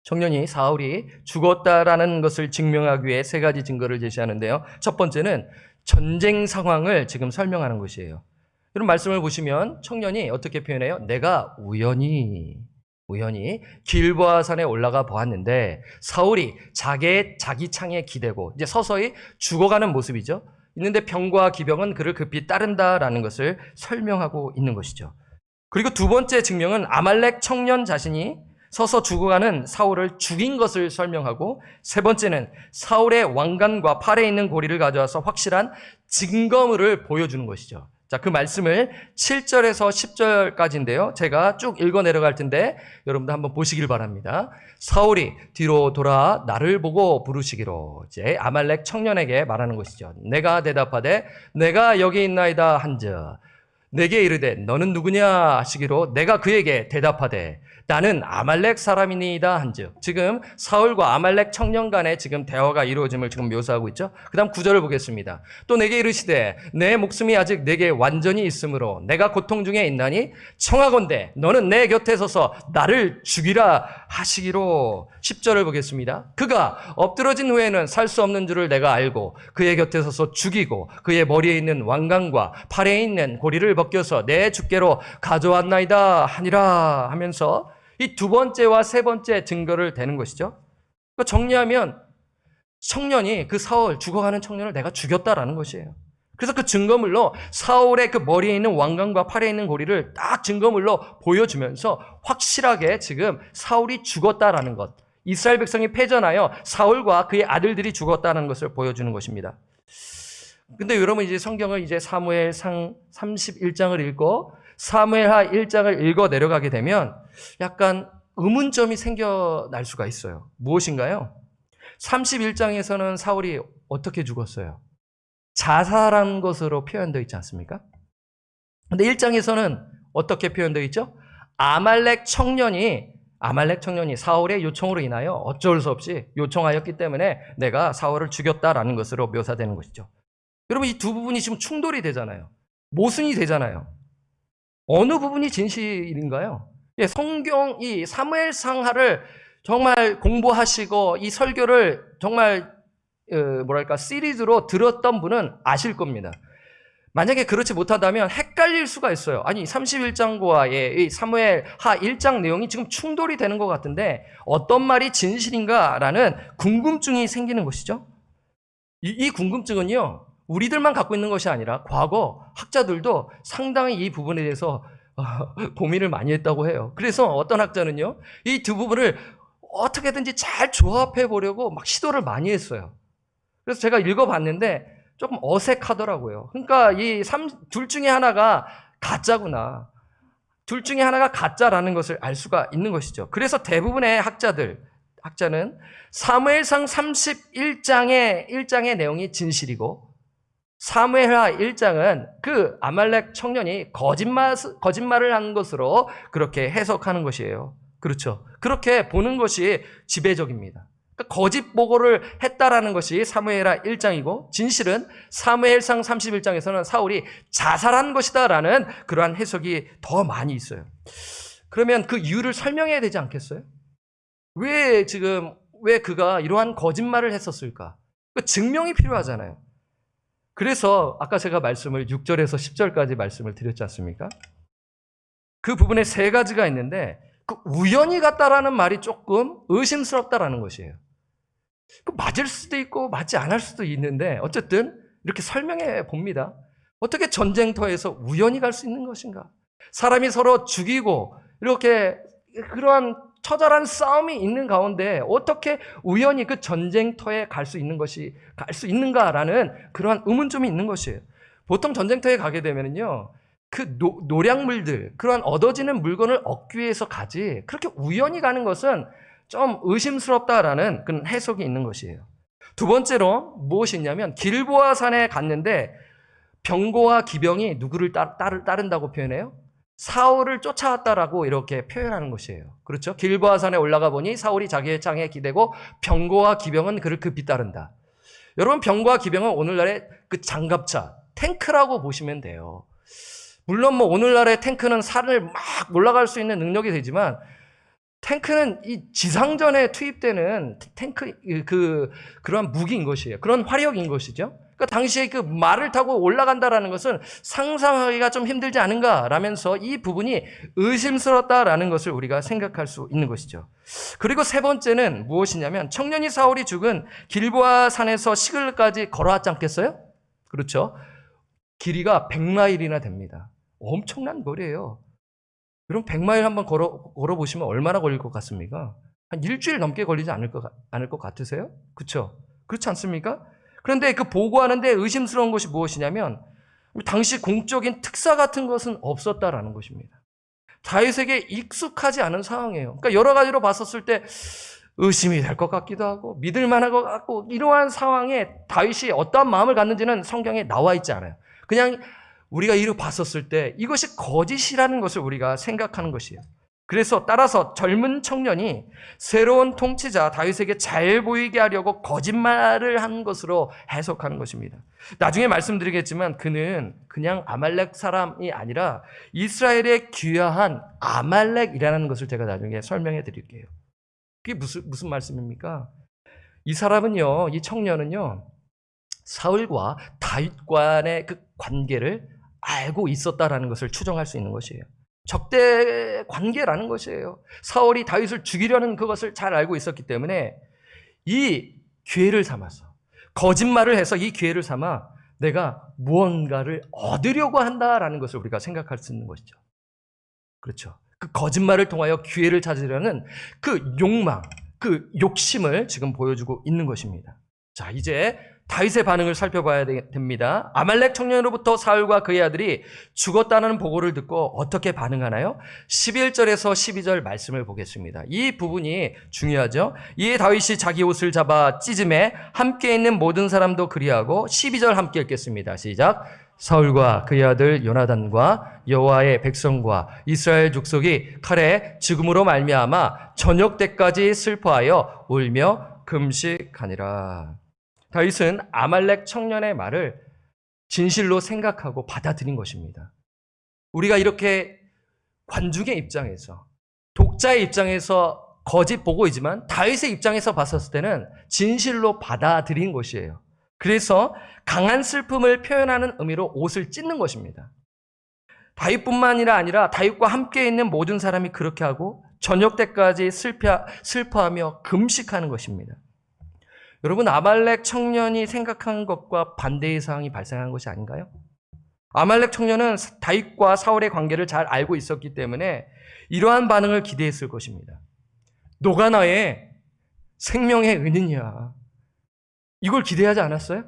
청년이 사울이 죽었다라는 것을 증명하기 위해 세 가지 증거를 제시하는데요. 첫 번째는 전쟁 상황을 지금 설명하는 것이에요. 이런 말씀을 보시면 청년이 어떻게 표현해요? 내가 우연히 길보아산에 올라가 보았는데 사울이 자기 창에 기대고 이제 서서히 죽어가는 모습이죠. 있는데 병과 기병은 그를 급히 따른다라는 것을 설명하고 있는 것이죠. 그리고 두 번째 증명은 아말렉 청년 자신이 서서 죽어가는 사울을 죽인 것을 설명하고 세 번째는 사울의 왕관과 팔에 있는 고리를 가져와서 확실한 증거물을 보여주는 것이죠. 자, 그 말씀을 7절에서 10절까지인데요. 제가 쭉 읽어 내려갈 텐데 여러분도 한번 보시길 바랍니다. 사울이 뒤로 돌아 나를 보고 부르시기로 이제 아말렉 청년에게 말하는 것이죠. 내가 대답하되 내가 여기 있나이다 한즉 내게 이르되 너는 누구냐 하시기로 내가 그에게 대답하되 나는 아말렉 사람이니이다 한즉. 지금 사울과 아말렉 청년 간의 지금 대화가 이루어짐을 지금 묘사하고 있죠. 그 다음 9절을 보겠습니다. 또 내게 이르시되 내 목숨이 아직 내게 완전히 있으므로 내가 고통 중에 있나니 청하건대 너는 내 곁에 서서 나를 죽이라 하시기로. 10절을 보겠습니다. 그가 엎드러진 후에는 살 수 없는 줄을 내가 알고 그의 곁에 서서 죽이고 그의 머리에 있는 왕관과 팔에 있는 고리를 벗겨서 내 주께로 가져왔나이다 하니라 하면서 이 두 번째와 세 번째 증거를 대는 것이죠. 그러니까 정리하면 청년이 그 사울 죽어가는 청년을 내가 죽였다라는 것이에요. 그래서 그 증거물로 사울의 그 머리에 있는 왕관과 팔에 있는 고리를 딱 증거물로 보여주면서 확실하게 지금 사울이 죽었다라는 것, 이스라엘 백성이 패전하여 사울과 그의 아들들이 죽었다는 것을 보여주는 것입니다. 근데 여러분 이제 성경을 이제 사무엘상 31장을 읽고 사무엘하 1장을 읽어 내려가게 되면 약간 의문점이 생겨날 수가 있어요. 무엇인가요? 31장에서는 사울이 어떻게 죽었어요? 자살한 것으로 표현되어 있지 않습니까? 근데 1장에서는 어떻게 표현되어 있죠? 아말렉 청년이 사울의 요청으로 인하여 어쩔 수 없이 요청하였기 때문에 내가 사울을 죽였다라는 것으로 묘사되는 것이죠. 여러분 이 두 부분이 지금 충돌이 되잖아요. 모순이 되잖아요. 어느 부분이 진실인가요? 예, 성경 이 사무엘상하를 정말 공부하시고 이 설교를 정말 시리즈로 들었던 분은 아실 겁니다. 만약에 그렇지 못하다면 헷갈릴 수가 있어요. 아니 31장과의 이 사무엘하 1장 내용이 지금 충돌이 되는 것 같은데 어떤 말이 진실인가라는 궁금증이 생기는 것이죠. 이 궁금증은요. 우리들만 갖고 있는 것이 아니라 과거 학자들도 상당히 이 부분에 대해서 고민을 많이 했다고 해요. 그래서 어떤 학자는요. 이 두 부분을 어떻게든지 잘 조합해 보려고 막 시도를 많이 했어요. 그래서 제가 읽어봤는데 조금 어색하더라고요. 그러니까 둘 중에 하나가 가짜구나. 둘 중에 하나가 가짜라는 것을 알 수가 있는 것이죠. 그래서 대부분의 학자는 사무엘상 31장의 내용이 진실이고 사무엘하 1장은 그 아말렉 청년이 거짓말을 한 것으로 그렇게 해석하는 것이에요. 그렇죠. 그렇게 보는 것이 지배적입니다. 그러니까 거짓 보고를 했다라는 것이 사무엘하 1장이고 진실은 사무엘상 31장에서는 사울이 자살한 것이다라는 그러한 해석이 더 많이 있어요. 그러면 그 이유를 설명해야 되지 않겠어요? 왜 그가 이러한 거짓말을 했었을까? 그 증명이 필요하잖아요. 그래서 아까 제가 말씀을 6절에서 10절까지 말씀을 드렸지 않습니까? 그 부분에 세 가지가 있는데 그 우연히 갔다라는 말이 조금 의심스럽다라는 것이에요. 맞을 수도 있고 맞지 않을 수도 있는데 어쨌든 이렇게 설명해 봅니다. 어떻게 전쟁터에서 우연히 갈 수 있는 것인가? 사람이 서로 죽이고 이렇게 그러한 처절한 싸움이 있는 가운데 어떻게 우연히 그 전쟁터에 갈 수 있는가라는 그러한 의문점이 있는 것이에요. 보통 전쟁터에 가게 되면요, 그 노량물들, 그러한 얻어지는 물건을 얻기 위해서 가지, 그렇게 우연히 가는 것은 좀 의심스럽다라는 그런 해석이 있는 것이에요. 두 번째로 무엇이 있냐면, 길보아 산에 갔는데 병거와 기병이 누구를 따른다고 표현해요? 사울을 쫓아왔다라고 이렇게 표현하는 것이에요. 그렇죠? 길보아 산에 올라가 보니 사울이 자기의 창에 기대고 병거와 기병은 그를 급히 따른다. 여러분, 병거와 기병은 오늘날의 그 장갑차, 탱크라고 보시면 돼요. 물론 뭐 오늘날의 탱크는 산을 막 올라갈 수 있는 능력이 되지만, 탱크는 이 지상전에 투입되는 그러한 무기인 것이에요. 그런 화력인 것이죠. 그러니까 당시에 그 말을 타고 올라간다라는 것은 상상하기가 좀 힘들지 않은가라면서 이 부분이 의심스럽다라는 것을 우리가 생각할 수 있는 것이죠. 그리고 세 번째는 무엇이냐면, 청년이 사울이 죽은 길보아 산에서 시글까지 걸어왔지 않겠어요? 그렇죠. 길이가 100마일이나 됩니다. 엄청난 거리예요. 여러분, 100마일 한번 걸어보시면 얼마나 걸릴 것 같습니까? 한 일주일 넘게 걸리지 않을 것 같으세요? 그렇죠? 그렇지 않습니까? 그런데 그 보고하는데 의심스러운 것이 무엇이냐면, 당시 공적인 특사 같은 것은 없었다라는 것입니다. 다윗에게 익숙하지 않은 상황이에요. 그러니까 여러 가지로 봤었을 때 의심이 될 것 같기도 하고 믿을 만한 것 같고, 이러한 상황에 다윗이 어떠한 마음을 갖는지는 성경에 나와 있지 않아요. 그냥 우리가 이를 봤었을 때 이것이 거짓이라는 것을 우리가 생각하는 것이에요. 그래서 따라서 젊은 청년이 새로운 통치자 다윗에게 잘 보이게 하려고 거짓말을 한 것으로 해석하는 것입니다. 나중에 말씀드리겠지만 그는 그냥 아말렉 사람이 아니라 이스라엘의 귀화한 아말렉이라는 것을 제가 나중에 설명해 드릴게요. 그게 무슨 말씀입니까? 이 사람은요, 이 청년은요, 사울과 다윗 간의 그 관계를 알고 있었다라는 것을 추정할 수 있는 것이에요. 적대 관계라는 것이에요. 사울이 다윗을 죽이려는 그것을 잘 알고 있었기 때문에 이 기회를 삼아서, 거짓말을 해서 이 기회를 삼아 내가 무언가를 얻으려고 한다라는 것을 우리가 생각할 수 있는 것이죠. 그렇죠. 그 거짓말을 통하여 기회를 찾으려는 그 욕망, 그 욕심을 지금 보여주고 있는 것입니다. 자, 이제 다윗의 반응을 살펴봐야 됩니다. 아말렉 청년으로부터 사울과 그의 아들이 죽었다는 보고를 듣고 어떻게 반응하나요? 11절에서 12절 말씀을 보겠습니다. 이 부분이 중요하죠. 이에 다윗이 자기 옷을 잡아 찢음에 함께 있는 모든 사람도 그리하고, 12절 함께 읽겠습니다. 시작. 사울과 그의 아들 요나단과 여호와의 백성과 이스라엘 족속이 칼에 죽음으로 말미암아 저녁 때까지 슬퍼하여 울며 금식하니라. 다윗은 아말렉 청년의 말을 진실로 생각하고 받아들인 것입니다. 우리가 이렇게 관중의 입장에서, 독자의 입장에서 거짓 보고이지만 다윗의 입장에서 봤었을 때는 진실로 받아들인 것이에요. 그래서 강한 슬픔을 표현하는 의미로 옷을 찢는 것입니다. 다윗뿐만이라 아니라 다윗과 함께 있는 모든 사람이 그렇게 하고 저녁 때까지 슬퍼하며 금식하는 것입니다. 여러분, 아말렉 청년이 생각한 것과 반대의 상황이 발생한 것이 아닌가요? 아말렉 청년은 다윗과 사울의 관계를 잘 알고 있었기 때문에 이러한 반응을 기대했을 것입니다. 너가 나의 생명의 은인이야. 이걸 기대하지 않았어요?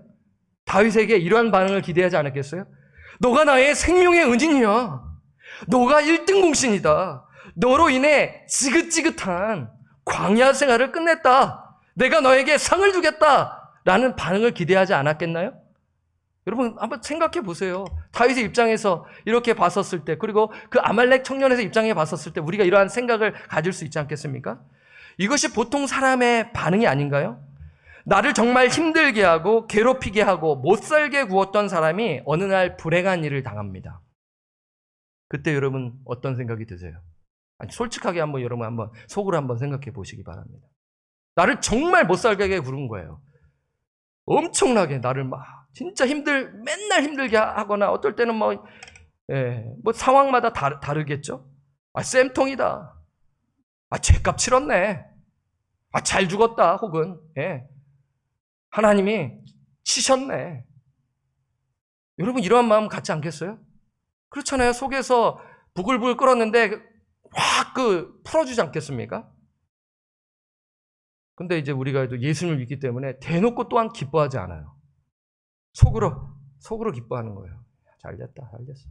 다윗에게 이러한 반응을 기대하지 않았겠어요? 너가 나의 생명의 은인이야. 너가 1등 공신이다. 너로 인해 지긋지긋한 광야 생활을 끝냈다. 내가 너에게 상을 주겠다 라는 반응을 기대하지 않았겠나요? 여러분, 한번 생각해 보세요. 다윗의 입장에서 이렇게 봤었을 때, 그리고 그 아말렉 청년에서 입장에 봤었을 때 우리가 이러한 생각을 가질 수 있지 않겠습니까? 이것이 보통 사람의 반응이 아닌가요? 나를 정말 힘들게 하고 괴롭히게 하고 못살게 구웠던 사람이 어느 날 불행한 일을 당합니다. 그때 여러분 어떤 생각이 드세요? 아니, 솔직하게 여러분 속으로 한번 생각해 보시기 바랍니다. 나를 정말 못살게 구른 거예요. 엄청나게 나를 진짜 맨날 힘들게 하거나, 어떨 때는 상황마다 다르겠죠? 쌤통이다. 죄값 치렀네. 잘 죽었다. 혹은, 하나님이 치셨네. 여러분 이러한 마음 갖지 않겠어요? 그렇잖아요. 속에서 부글부글 끓었는데 확 풀어주지 않겠습니까? 근데 이제 우리가 예수님을 믿기 때문에 대놓고 또한 기뻐하지 않아요. 속으로 기뻐하는 거예요. 잘 됐다, 잘 됐어.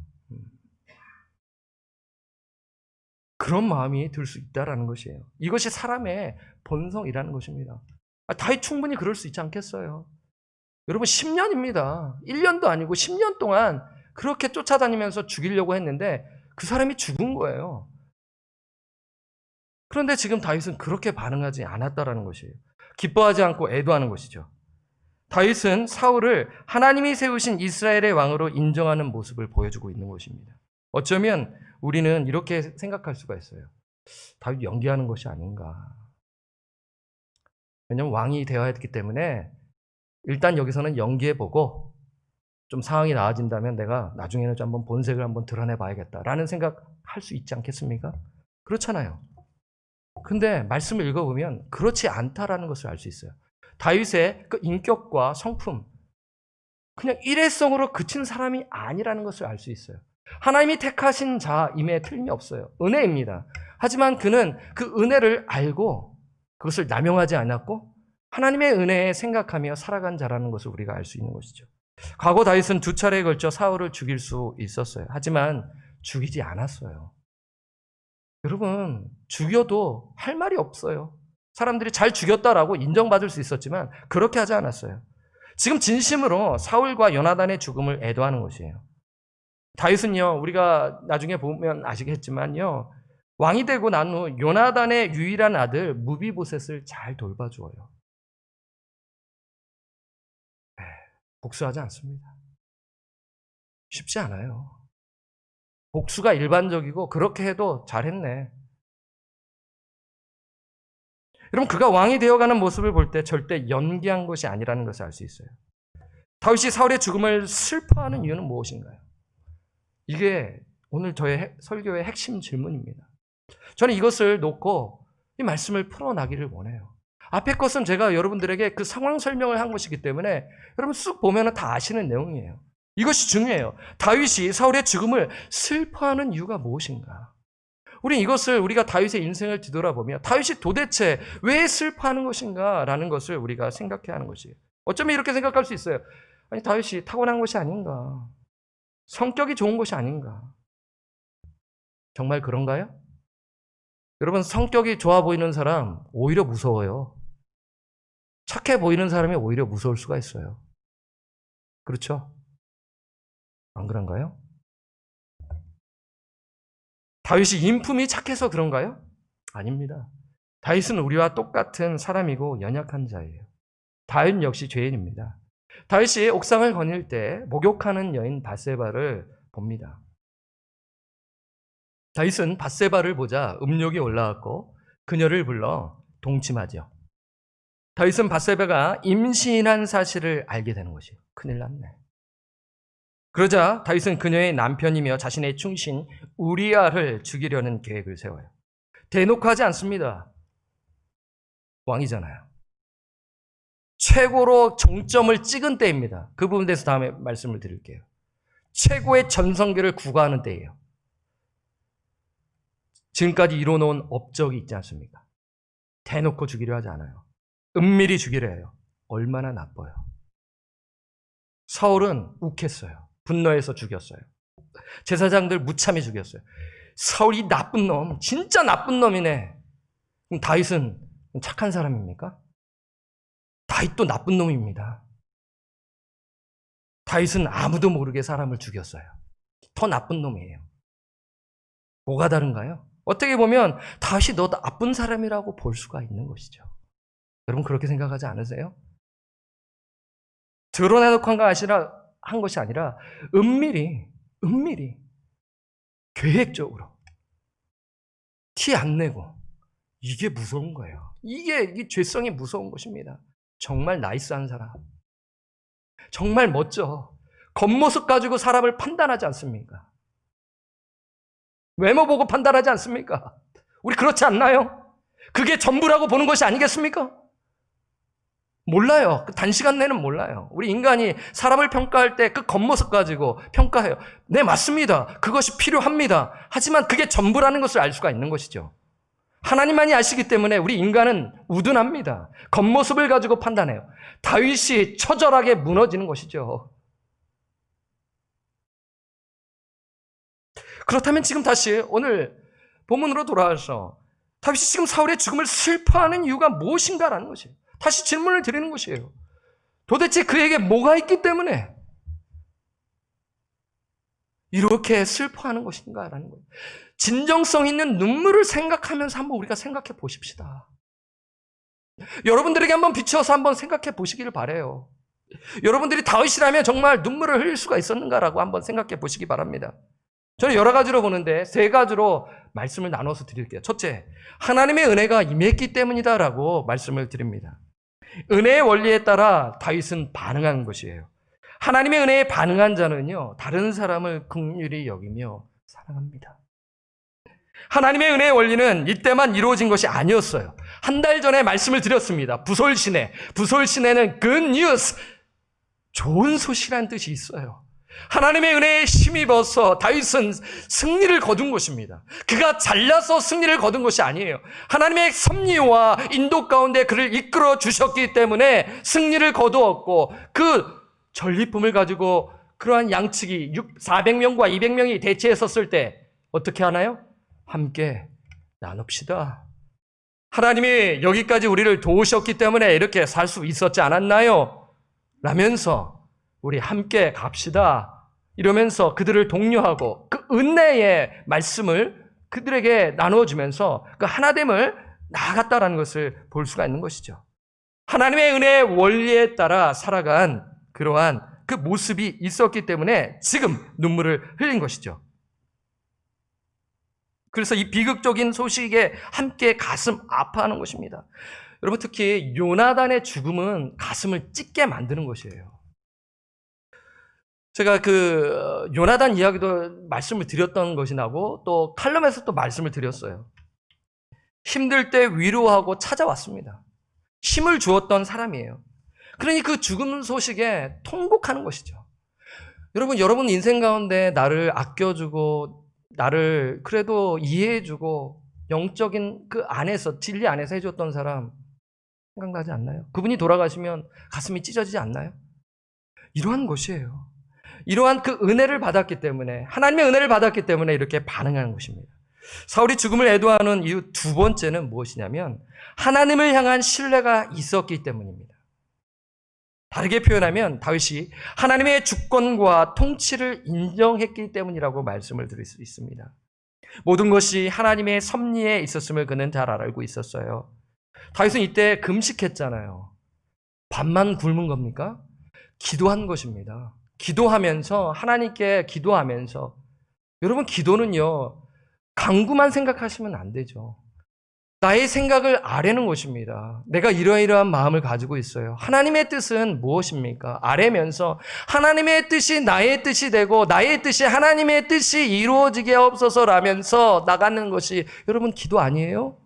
그런 마음이 들 수 있다라는 것이에요. 이것이 사람의 본성이라는 것입니다. 다윗 충분히 그럴 수 있지 않겠어요? 여러분 10년입니다. 1년도 아니고 10년 동안 그렇게 쫓아다니면서 죽이려고 했는데 그 사람이 죽은 거예요. 그런데 지금 다윗은 그렇게 반응하지 않았다라는 것이에요. 기뻐하지 않고 애도하는 것이죠. 다윗은 사울을 하나님이 세우신 이스라엘의 왕으로 인정하는 모습을 보여주고 있는 것입니다. 어쩌면 우리는 이렇게 생각할 수가 있어요. 다윗 연기하는 것이 아닌가. 왜냐하면 왕이 되어야 했기 때문에 일단 여기서는 연기해보고 좀 상황이 나아진다면 내가 나중에는 좀 한번 본색을 한번 드러내봐야겠다라는 생각할 수 있지 않겠습니까? 그렇잖아요. 근데 말씀을 읽어보면 그렇지 않다라는 것을 알 수 있어요. 다윗의 그 인격과 성품, 그냥 일회성으로 그친 사람이 아니라는 것을 알 수 있어요. 하나님이 택하신 자임에 틀림이 없어요. 은혜입니다. 하지만 그는 그 은혜를 알고 그것을 남용하지 않았고 하나님의 은혜에 생각하며 살아간 자라는 것을 우리가 알 수 있는 것이죠. 과거 다윗은 2차례에 걸쳐 사울을 죽일 수 있었어요. 하지만 죽이지 않았어요. 여러분, 죽여도 할 말이 없어요. 사람들이 잘 죽였다라고 인정받을 수 있었지만 그렇게 하지 않았어요. 지금 진심으로 사울과 요나단의 죽음을 애도하는 것이에요. 다윗은요, 우리가 나중에 보면 아시겠지만요, 왕이 되고 난 후 요나단의 유일한 아들 무비보셋을 잘 돌봐주어요. 복수하지 않습니다. 쉽지 않아요. 복수가 일반적이고 그렇게 해도 잘했네. 여러분, 그가 왕이 되어가는 모습을 볼 때 절대 연기한 것이 아니라는 것을 알 수 있어요. 다윗이 사울의 죽음을 슬퍼하는 이유는 무엇인가요? 이게 오늘 저의 설교의 핵심 질문입니다. 저는 이것을 놓고 이 말씀을 풀어나기를 원해요. 앞에 것은 제가 여러분들에게 그 상황 설명을 한 것이기 때문에 여러분 쑥 보면 다 아시는 내용이에요. 이것이 중요해요. 다윗이 사울의 죽음을 슬퍼하는 이유가 무엇인가? 우린 이것을 우리가 다윗의 인생을 뒤돌아보며 다윗이 도대체 왜 슬퍼하는 것인가? 라는 것을 우리가 생각해야 하는 것이에요. 어쩌면 이렇게 생각할 수 있어요. 아니, 다윗이 타고난 것이 아닌가? 성격이 좋은 것이 아닌가? 정말 그런가요? 여러분, 성격이 좋아 보이는 사람 오히려 무서워요. 착해 보이는 사람이 오히려 무서울 수가 있어요. 그렇죠? 안 그런가요? 다윗이 인품이 착해서 그런가요? 아닙니다. 다윗은 우리와 똑같은 사람이고 연약한 자예요. 다윗 역시 죄인입니다. 다윗이 옥상을 거닐 때 목욕하는 여인 밧세바를 봅니다. 다윗은 밧세바를 보자 음욕이 올라왔고 그녀를 불러 동침하죠. 다윗은 밧세바가 임신한 사실을 알게 되는 것이에요. 큰일 났네. 그러자 다윗은 그녀의 남편이며 자신의 충신 우리아를 죽이려는 계획을 세워요. 대놓고 하지 않습니다. 왕이잖아요. 최고로 정점을 찍은 때입니다. 그 부분에 대해서 다음에 말씀을 드릴게요. 최고의 전성기를 구가하는 때예요. 지금까지 이뤄놓은 업적이 있지 않습니까? 대놓고 죽이려 하지 않아요. 은밀히 죽이려 해요. 얼마나 나빠요. 사울은 욱했어요. 분노해서 죽였어요. 제사장들 무참히 죽였어요. 사울이 나쁜 놈, 진짜 나쁜 놈이네. 그럼 다윗은 착한 사람입니까? 다윗도 나쁜 놈입니다. 다윗은 아무도 모르게 사람을 죽였어요. 더 나쁜 놈이에요. 뭐가 다른가요? 어떻게 보면 다윗이 너 나쁜 사람이라고 볼 수가 있는 것이죠. 여러분 그렇게 생각하지 않으세요? 드러내놓고 한 것이 아니라 은밀히 계획적으로 티 안 내고 이게 무서운 거예요. 이게 죄성이 무서운 것입니다. 정말 나이스한 사람. 정말 멋져. 겉모습 가지고 사람을 판단하지 않습니까? 외모 보고 판단하지 않습니까? 우리 그렇지 않나요? 그게 전부라고 보는 것이 아니겠습니까? 몰라요. 그 단시간 내는 몰라요. 우리 인간이 사람을 평가할 때 그 겉모습 가지고 평가해요. 네, 맞습니다. 그것이 필요합니다. 하지만 그게 전부라는 것을 알 수가 있는 것이죠. 하나님만이 아시기 때문에 우리 인간은 우둔합니다. 겉모습을 가지고 판단해요. 다윗이 처절하게 무너지는 것이죠. 그렇다면 지금 다시 오늘 본문으로 돌아와서 다윗이 지금 사울의 죽음을 슬퍼하는 이유가 무엇인가라는 것이에요. 다시 질문을 드리는 것이에요. 도대체 그에게 뭐가 있기 때문에 이렇게 슬퍼하는 것인가라는 거예요. 진정성 있는 눈물을 생각하면서 한번 우리가 생각해 보십시다. 여러분들에게 한번 비춰서 한번 생각해 보시기를 바라요. 여러분들이 다윗이라면 정말 눈물을 흘릴 수가 있었는가라고 한번 생각해 보시기 바랍니다. 저는 여러 가지로 보는데 세 가지로 말씀을 나눠서 드릴게요. 첫째, 하나님의 은혜가 임했기 때문이다라고 말씀을 드립니다. 은혜의 원리에 따라 다윗은 반응한 것이에요. 하나님의 은혜에 반응한 자는요, 다른 사람을 긍휼히 여기며 사랑합니다. 하나님의 은혜의 원리는 이때만 이루어진 것이 아니었어요. 한 달 전에 말씀을 드렸습니다. 부솔시내는 good news, 좋은 소식이라는 뜻이 있어요. 하나님의 은혜에 힘입어서 다윗은 승리를 거둔 것입니다. 그가 잘나서 승리를 거둔 것이 아니에요. 하나님의 섭리와 인도 가운데 그를 이끌어 주셨기 때문에 승리를 거두었고, 그 전리품을 가지고 그러한 양측이 400명과 200명이 대치해 섰을 때 어떻게 하나요? 함께 나눕시다. 하나님이 여기까지 우리를 도우셨기 때문에 이렇게 살 수 있었지 않았나요? 라면서 우리 함께 갑시다. 이러면서 그들을 독려하고 그 은혜의 말씀을 그들에게 나누어주면서 그 하나됨을 나아갔다라는 것을 볼 수가 있는 것이죠. 하나님의 은혜의 원리에 따라 살아간 그러한 그 모습이 있었기 때문에 지금 눈물을 흘린 것이죠. 그래서 이 비극적인 소식에 함께 가슴 아파하는 것입니다. 여러분, 특히 요나단의 죽음은 가슴을 찢게 만드는 것이에요. 제가 그 요나단 이야기도 말씀을 드렸던 것이 나고 또 칼럼에서 또 말씀을 드렸어요. 힘들 때 위로하고 찾아왔습니다. 힘을 주었던 사람이에요. 그러니 그 죽음 소식에 통곡하는 것이죠. 여러분 인생 가운데 나를 아껴주고 나를 그래도 이해해주고 영적인 그 안에서 진리 안에서 해줬던 사람 생각나지 않나요? 그분이 돌아가시면 가슴이 찢어지지 않나요? 이러한 것이에요. 이러한 그 은혜를 받았기 때문에, 하나님의 은혜를 받았기 때문에 이렇게 반응하는 것입니다. 사울이 죽음을 애도하는 이유 두 번째는 무엇이냐면 하나님을 향한 신뢰가 있었기 때문입니다. 다르게 표현하면 다윗이 하나님의 주권과 통치를 인정했기 때문이라고 말씀을 드릴 수 있습니다. 모든 것이 하나님의 섭리에 있었음을 그는 잘 알고 있었어요. 다윗은 이때 금식했잖아요. 밥만 굶은 겁니까? 기도한 것입니다. 기도하면서, 하나님께 기도하면서, 여러분 기도는요, 강구만 생각하시면 안 되죠. 나의 생각을 아뢰는 것입니다. 내가 이러이러한 마음을 가지고 있어요. 하나님의 뜻은 무엇입니까? 아뢰면서 하나님의 뜻이 나의 뜻이 되고 나의 뜻이 하나님의 뜻이 이루어지게 없어서라면서 나가는 것이 여러분 기도 아니에요?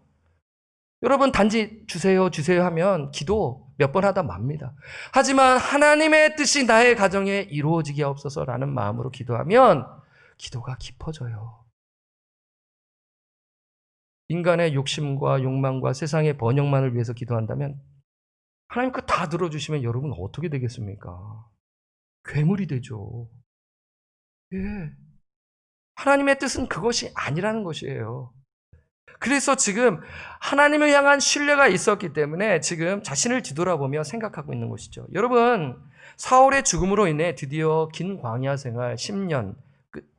여러분 단지 주세요 하면 기도 몇 번 하다 맙니다. 하지만 하나님의 뜻이 나의 가정에 이루어지게 없어서라는 마음으로 기도하면 기도가 깊어져요. 인간의 욕심과 욕망과 세상의 번영만을 위해서 기도한다면 하나님 그거 다 들어주시면 여러분 어떻게 되겠습니까? 괴물이 되죠. 예. 하나님의 뜻은 그것이 아니라는 것이에요. 그래서 지금 하나님을 향한 신뢰가 있었기 때문에 지금 자신을 뒤돌아보며 생각하고 있는 것이죠. 여러분, 사울의 죽음으로 인해 드디어 긴 광야 생활 10년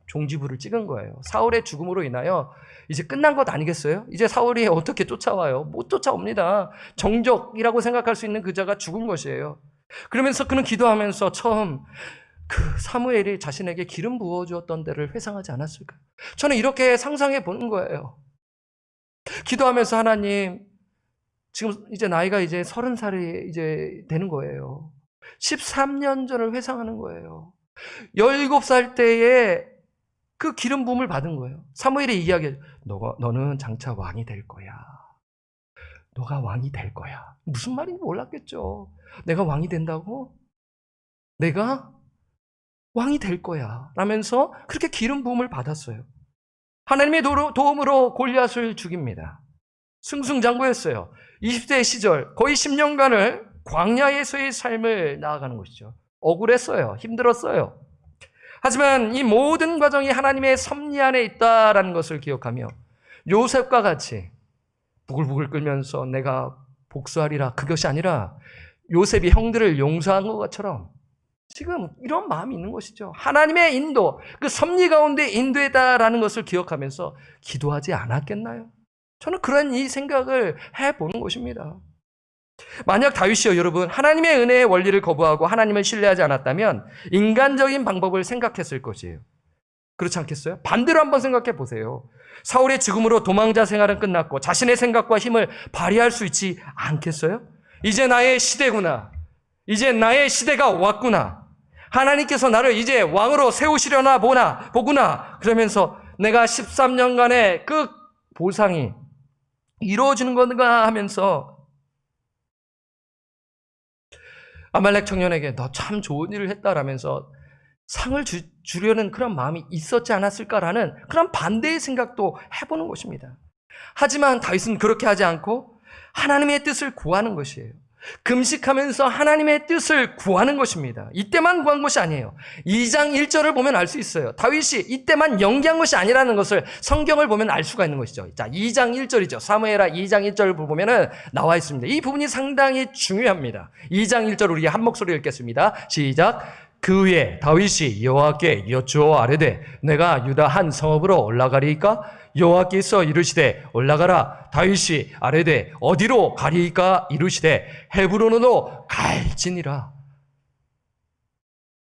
종지부를 찍은 거예요. 사울의 죽음으로 인하여 이제 끝난 것 아니겠어요? 이제 사울이 어떻게 쫓아와요? 못 쫓아옵니다. 정적이라고 생각할 수 있는 그자가 죽은 것이에요. 그러면서 그는 기도하면서 처음 그 사무엘이 자신에게 기름 부어주었던 데를 회상하지 않았을까요? 저는 이렇게 상상해 보는 거예요. 기도하면서 하나님, 지금 이제 나이가 이제 30살이 이제 되는 거예요. 13년 전을 회상하는 거예요. 17살 때에 그 기름 부음을 받은 거예요. 사무엘이 이야기해요. 너는 장차 왕이 될 거야. 너가 왕이 될 거야. 무슨 말인지 몰랐겠죠. 내가 왕이 된다고? 내가 왕이 될 거야 라면서 그렇게 기름 부음을 받았어요. 하나님의 도움으로 골리앗을 죽입니다. 승승장구했어요. 20대 시절 거의 10년간을 광야에서의 삶을 나아가는 것이죠. 억울했어요. 힘들었어요. 하지만 이 모든 과정이 하나님의 섭리 안에 있다라는 것을 기억하며 요셉과 같이 부글부글 끓면서 내가 복수하리라, 그것이 아니라 요셉이 형들을 용서한 것처럼 지금 이런 마음이 있는 것이죠. 하나님의 인도, 그 섭리 가운데 인도했다라는 것을 기억하면서 기도하지 않았겠나요? 저는 그런 이 생각을 해보는 것입니다. 만약 다윗이요, 여러분, 하나님의 은혜의 원리를 거부하고 하나님을 신뢰하지 않았다면 인간적인 방법을 생각했을 것이에요. 그렇지 않겠어요? 반대로 한번 생각해 보세요. 사울의 죽음으로 도망자 생활은 끝났고 자신의 생각과 힘을 발휘할 수 있지 않겠어요? 이제 나의 시대구나. 이제 나의 시대가 왔구나. 하나님께서 나를 이제 왕으로 세우시려나 보구나. 그러면서 내가 13년간의 그 보상이 이루어지는 건가 하면서 아말렉 청년에게 너 참 좋은 일을 했다라면서 상을 주려는 그런 마음이 있었지 않았을까라는 그런 반대의 생각도 해보는 것입니다. 하지만 다윗은 그렇게 하지 않고 하나님의 뜻을 구하는 것이에요. 금식하면서 하나님의 뜻을 구하는 것입니다. 이때만 구한 것이 아니에요. 2장 1절을 보면 알 수 있어요. 다윗이 이때만 연기한 것이 아니라는 것을 성경을 보면 알 수가 있는 것이죠. 자, 2장 1절이죠. 사무엘하 2장 1절을 보면 나와 있습니다. 이 부분이 상당히 중요합니다. 2장 1절 우리 한 목소리 읽겠습니다. 시작. 그 후에 다윗이 여호와께 여쭈어 아뢰되 내가 유다 한 성읍으로 올라가리이까? 여호와께서 이르시되 올라가라. 다윗이 아뢰되 어디로 가리이까? 이르시되 헤브론으로 갈지니라.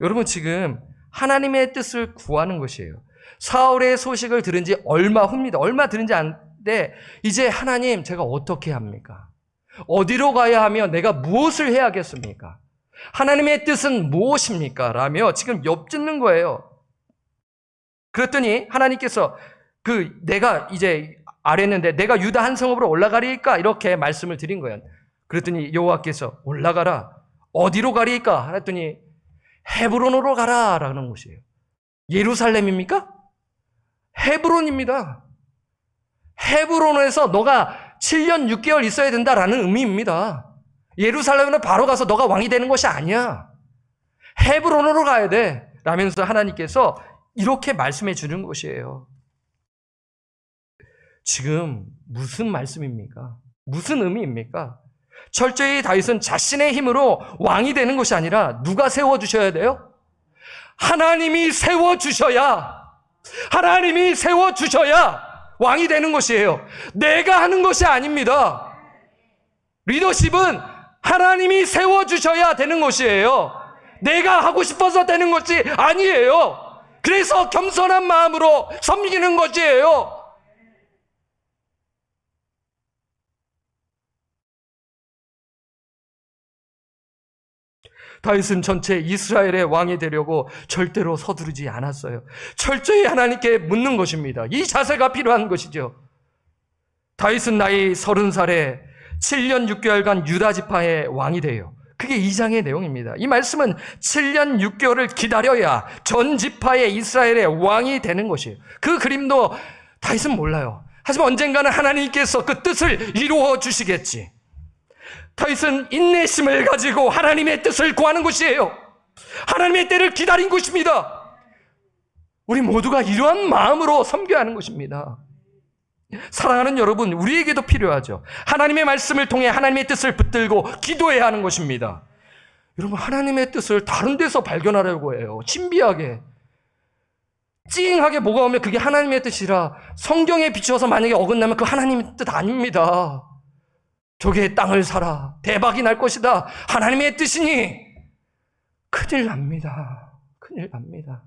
여러분, 지금 하나님의 뜻을 구하는 것이에요. 사울의 소식을 들은 지 얼마 후입니다. 얼마 들은지 않는데 이제 하나님, 제가 어떻게 합니까? 어디로 가야 하며 내가 무엇을 해야겠습니까? 하나님의 뜻은 무엇입니까? 라며 지금 엿듣는 거예요. 그랬더니 하나님께서 내가 이제 아랬는데 내가 유다 한 성읍으로 올라가리까? 이렇게 말씀을 드린 거예요. 그랬더니 여호와께서 올라가라. 어디로 가리까? 했더니 헤브론으로 가라 라는 것이에요. 예루살렘입니까? 헤브론입니다. 헤브론에서 너가 7년 6개월 있어야 된다라는 의미입니다. 예루살렘으로 바로 가서 너가 왕이 되는 것이 아니야. 헤브론으로 가야 돼 라면서 하나님께서 이렇게 말씀해 주는 것이에요. 지금 무슨 말씀입니까? 무슨 의미입니까? 철저히 다윗은 자신의 힘으로 왕이 되는 것이 아니라 누가 세워주셔야 돼요? 하나님이 세워주셔야 왕이 되는 것이에요. 내가 하는 것이 아닙니다. 리더십은 하나님이 세워주셔야 되는 것이에요. 내가 하고 싶어서 되는 것이 아니에요. 그래서 겸손한 마음으로 섬기는 것이에요. 다윗은 전체 이스라엘의 왕이 되려고 절대로 서두르지 않았어요. 철저히 하나님께 묻는 것입니다. 이 자세가 필요한 것이죠. 다윗은 나이 30살에 7년 6개월간 유다 지파의 왕이 돼요. 그게 2장의 내용입니다. 이 말씀은 7년 6개월을 기다려야 전 지파의 이스라엘의 왕이 되는 것이에요. 그 그림도 다윗은 몰라요. 하지만 언젠가는 하나님께서 그 뜻을 이루어 주시겠지. 다윗은 인내심을 가지고 하나님의 뜻을 구하는 것이에요. 하나님의 때를 기다린 것입니다. 우리 모두가 이러한 마음으로 섬겨야 하는 것입니다. 사랑하는 여러분, 우리에게도 필요하죠. 하나님의 말씀을 통해 하나님의 뜻을 붙들고 기도해야 하는 것입니다. 여러분, 하나님의 뜻을 다른 데서 발견하려고 해요. 신비하게, 찡하게 뭐가 오면 그게 하나님의 뜻이라 성경에 비추어서 만약에 어긋나면 그 하나님의 뜻 아닙니다. 저게 땅을 사라, 대박이 날 것이다, 하나님의 뜻이니 큰일 납니다. 큰일 납니다.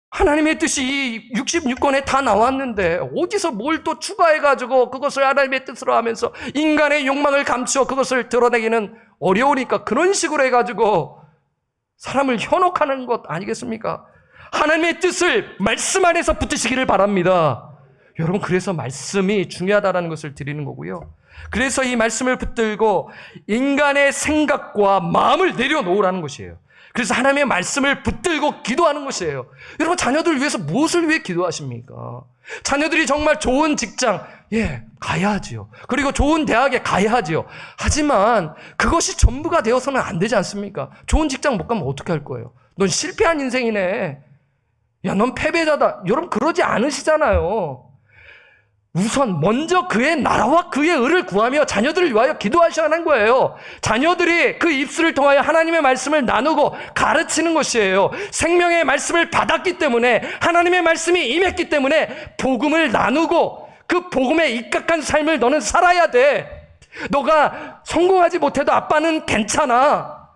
하나님의 뜻이 이 66권에 다 나왔는데 어디서 뭘 또 추가해가지고 그것을 하나님의 뜻으로 하면서 인간의 욕망을 감추어 그것을 드러내기는 어려우니까 그런 식으로 해가지고 사람을 현혹하는 것 아니겠습니까? 하나님의 뜻을 말씀 안에서 붙드시기를 바랍니다. 여러분, 그래서 말씀이 중요하다는 것을 드리는 거고요. 그래서 이 말씀을 붙들고 인간의 생각과 마음을 내려놓으라는 것이에요. 그래서 하나님의 말씀을 붙들고 기도하는 것이에요. 여러분, 자녀들 위해서 무엇을 위해 기도하십니까? 자녀들이 정말 좋은 직장, 가야 하지요. 그리고 좋은 대학에 가야 하지요. 하지만 그것이 전부가 되어서는 안 되지 않습니까? 좋은 직장 못 가면 어떻게 할 거예요? 넌 실패한 인생이네. 야, 넌 패배자다. 여러분, 그러지 않으시잖아요. 우선 먼저 그의 나라와 그의 의를 구하며 자녀들을 위하여 기도하셔야 하는 거예요. 자녀들이 그 입술을 통하여 하나님의 말씀을 나누고 가르치는 것이에요. 생명의 말씀을 받았기 때문에, 하나님의 말씀이 임했기 때문에 복음을 나누고 그 복음에 입각한 삶을 너는 살아야 돼. 너가 성공하지 못해도 아빠는 괜찮아.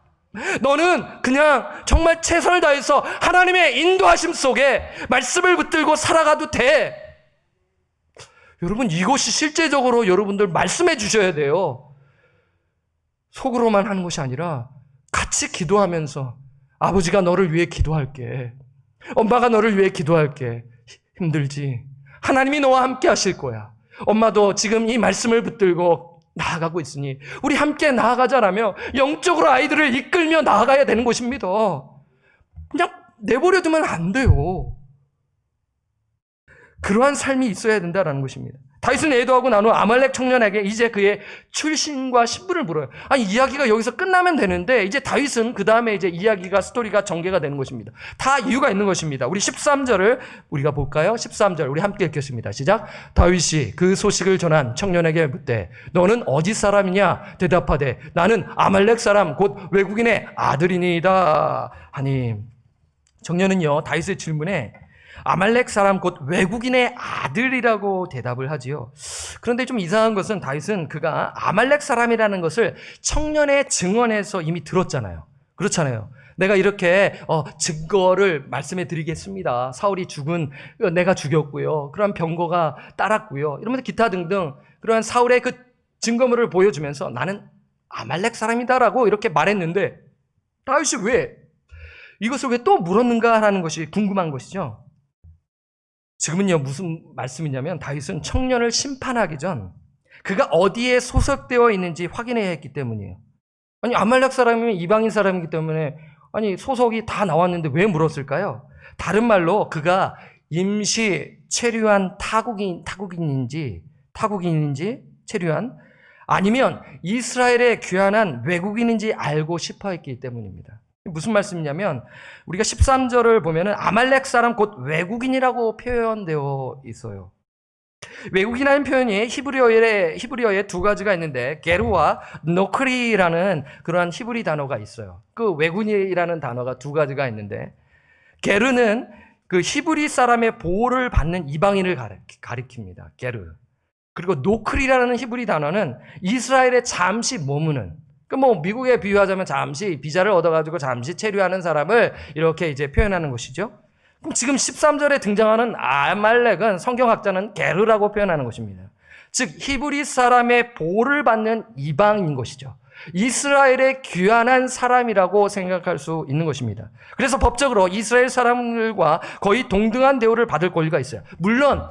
너는 그냥 정말 최선을 다해서 하나님의 인도하심 속에 말씀을 붙들고 살아가도 돼. 여러분, 이것이 실제적으로 여러분들 말씀해 주셔야 돼요. 속으로만 하는 것이 아니라 같이 기도하면서, 아버지가 너를 위해 기도할게. 엄마가 너를 위해 기도할게. 힘들지? 하나님이 너와 함께 하실 거야. 엄마도 지금 이 말씀을 붙들고 나아가고 있으니 우리 함께 나아가자라며 영적으로 아이들을 이끌며 나아가야 되는 것입니다. 그냥 내버려 두면 안 돼요. 그러한 삶이 있어야 된다는 것입니다. 다윗은 애도하고 난 후 아말렉 청년에게 이제 그의 출신과 신분을 물어요. 아니, 이야기가 여기서 끝나면 되는데 이제 다윗은 그 다음에 이제 이야기가, 스토리가 전개가 되는 것입니다. 다 이유가 있는 것입니다. 우리 13절을 우리가 볼까요? 13절 우리 함께 읽겠습니다. 시작. 다윗이 그 소식을 전한 청년에게 묻되 너는 어디 사람이냐? 대답하되 나는 아말렉 사람 곧 외국인의 아들이니이다 하니, 청년은요 다윗의 질문에 아말렉 사람 곧 외국인의 아들이라고 대답을 하지요. 그런데 좀 이상한 것은 다윗은 그가 아말렉 사람이라는 것을 청년의 증언에서 이미 들었잖아요. 그렇잖아요. 내가 이렇게 증거를 말씀해 드리겠습니다. 사울이 죽은 내가 죽였고요. 그러한 병거가 따랐고요. 이러면서 기타 등등 그러한 사울의 그 증거물을 보여주면서 나는 아말렉 사람이다라고 이렇게 말했는데, 다윗이 왜 이것을 왜 또 물었는가라는 것이 궁금한 것이죠. 지금은요 무슨 말씀이냐면, 다윗은 청년을 심판하기 전 그가 어디에 소속되어 있는지 확인해야 했기 때문이에요. 아니, 아말렉 사람이면 이방인 사람이기 때문에 아니 소속이 다 나왔는데 왜 물었을까요? 다른 말로 그가 임시 체류한 타국인인지 체류한, 아니면 이스라엘에 귀환한 외국인인지 알고 싶어 했기 때문입니다. 무슨 말씀이냐면, 우리가 13절을 보면은 아말렉 사람 곧 외국인이라고 표현되어 있어요. 외국인이라는 표현이 히브리어에 두 가지가 있는데, 게르와 노크리라는 그러한 히브리 단어가 있어요. 그 외국인이라는 단어가 두 가지가 있는데, 게르는 그 히브리 사람의 보호를 받는 이방인을 가리킵니다. 게르. 그리고 노크리라는 히브리 단어는 이스라엘에 잠시 머무는, 미국에 비유하자면 잠시 비자를 얻어가지고 잠시 체류하는 사람을 이렇게 이제 표현하는 것이죠. 그럼 지금 13절에 등장하는 아말렉은 성경학자는 게르라고 표현하는 것입니다. 즉, 히브리 사람의 보호를 받는 이방인 것이죠. 이스라엘에 귀환한 사람이라고 생각할 수 있는 것입니다. 그래서 법적으로 이스라엘 사람들과 거의 동등한 대우를 받을 권리가 있어요. 물론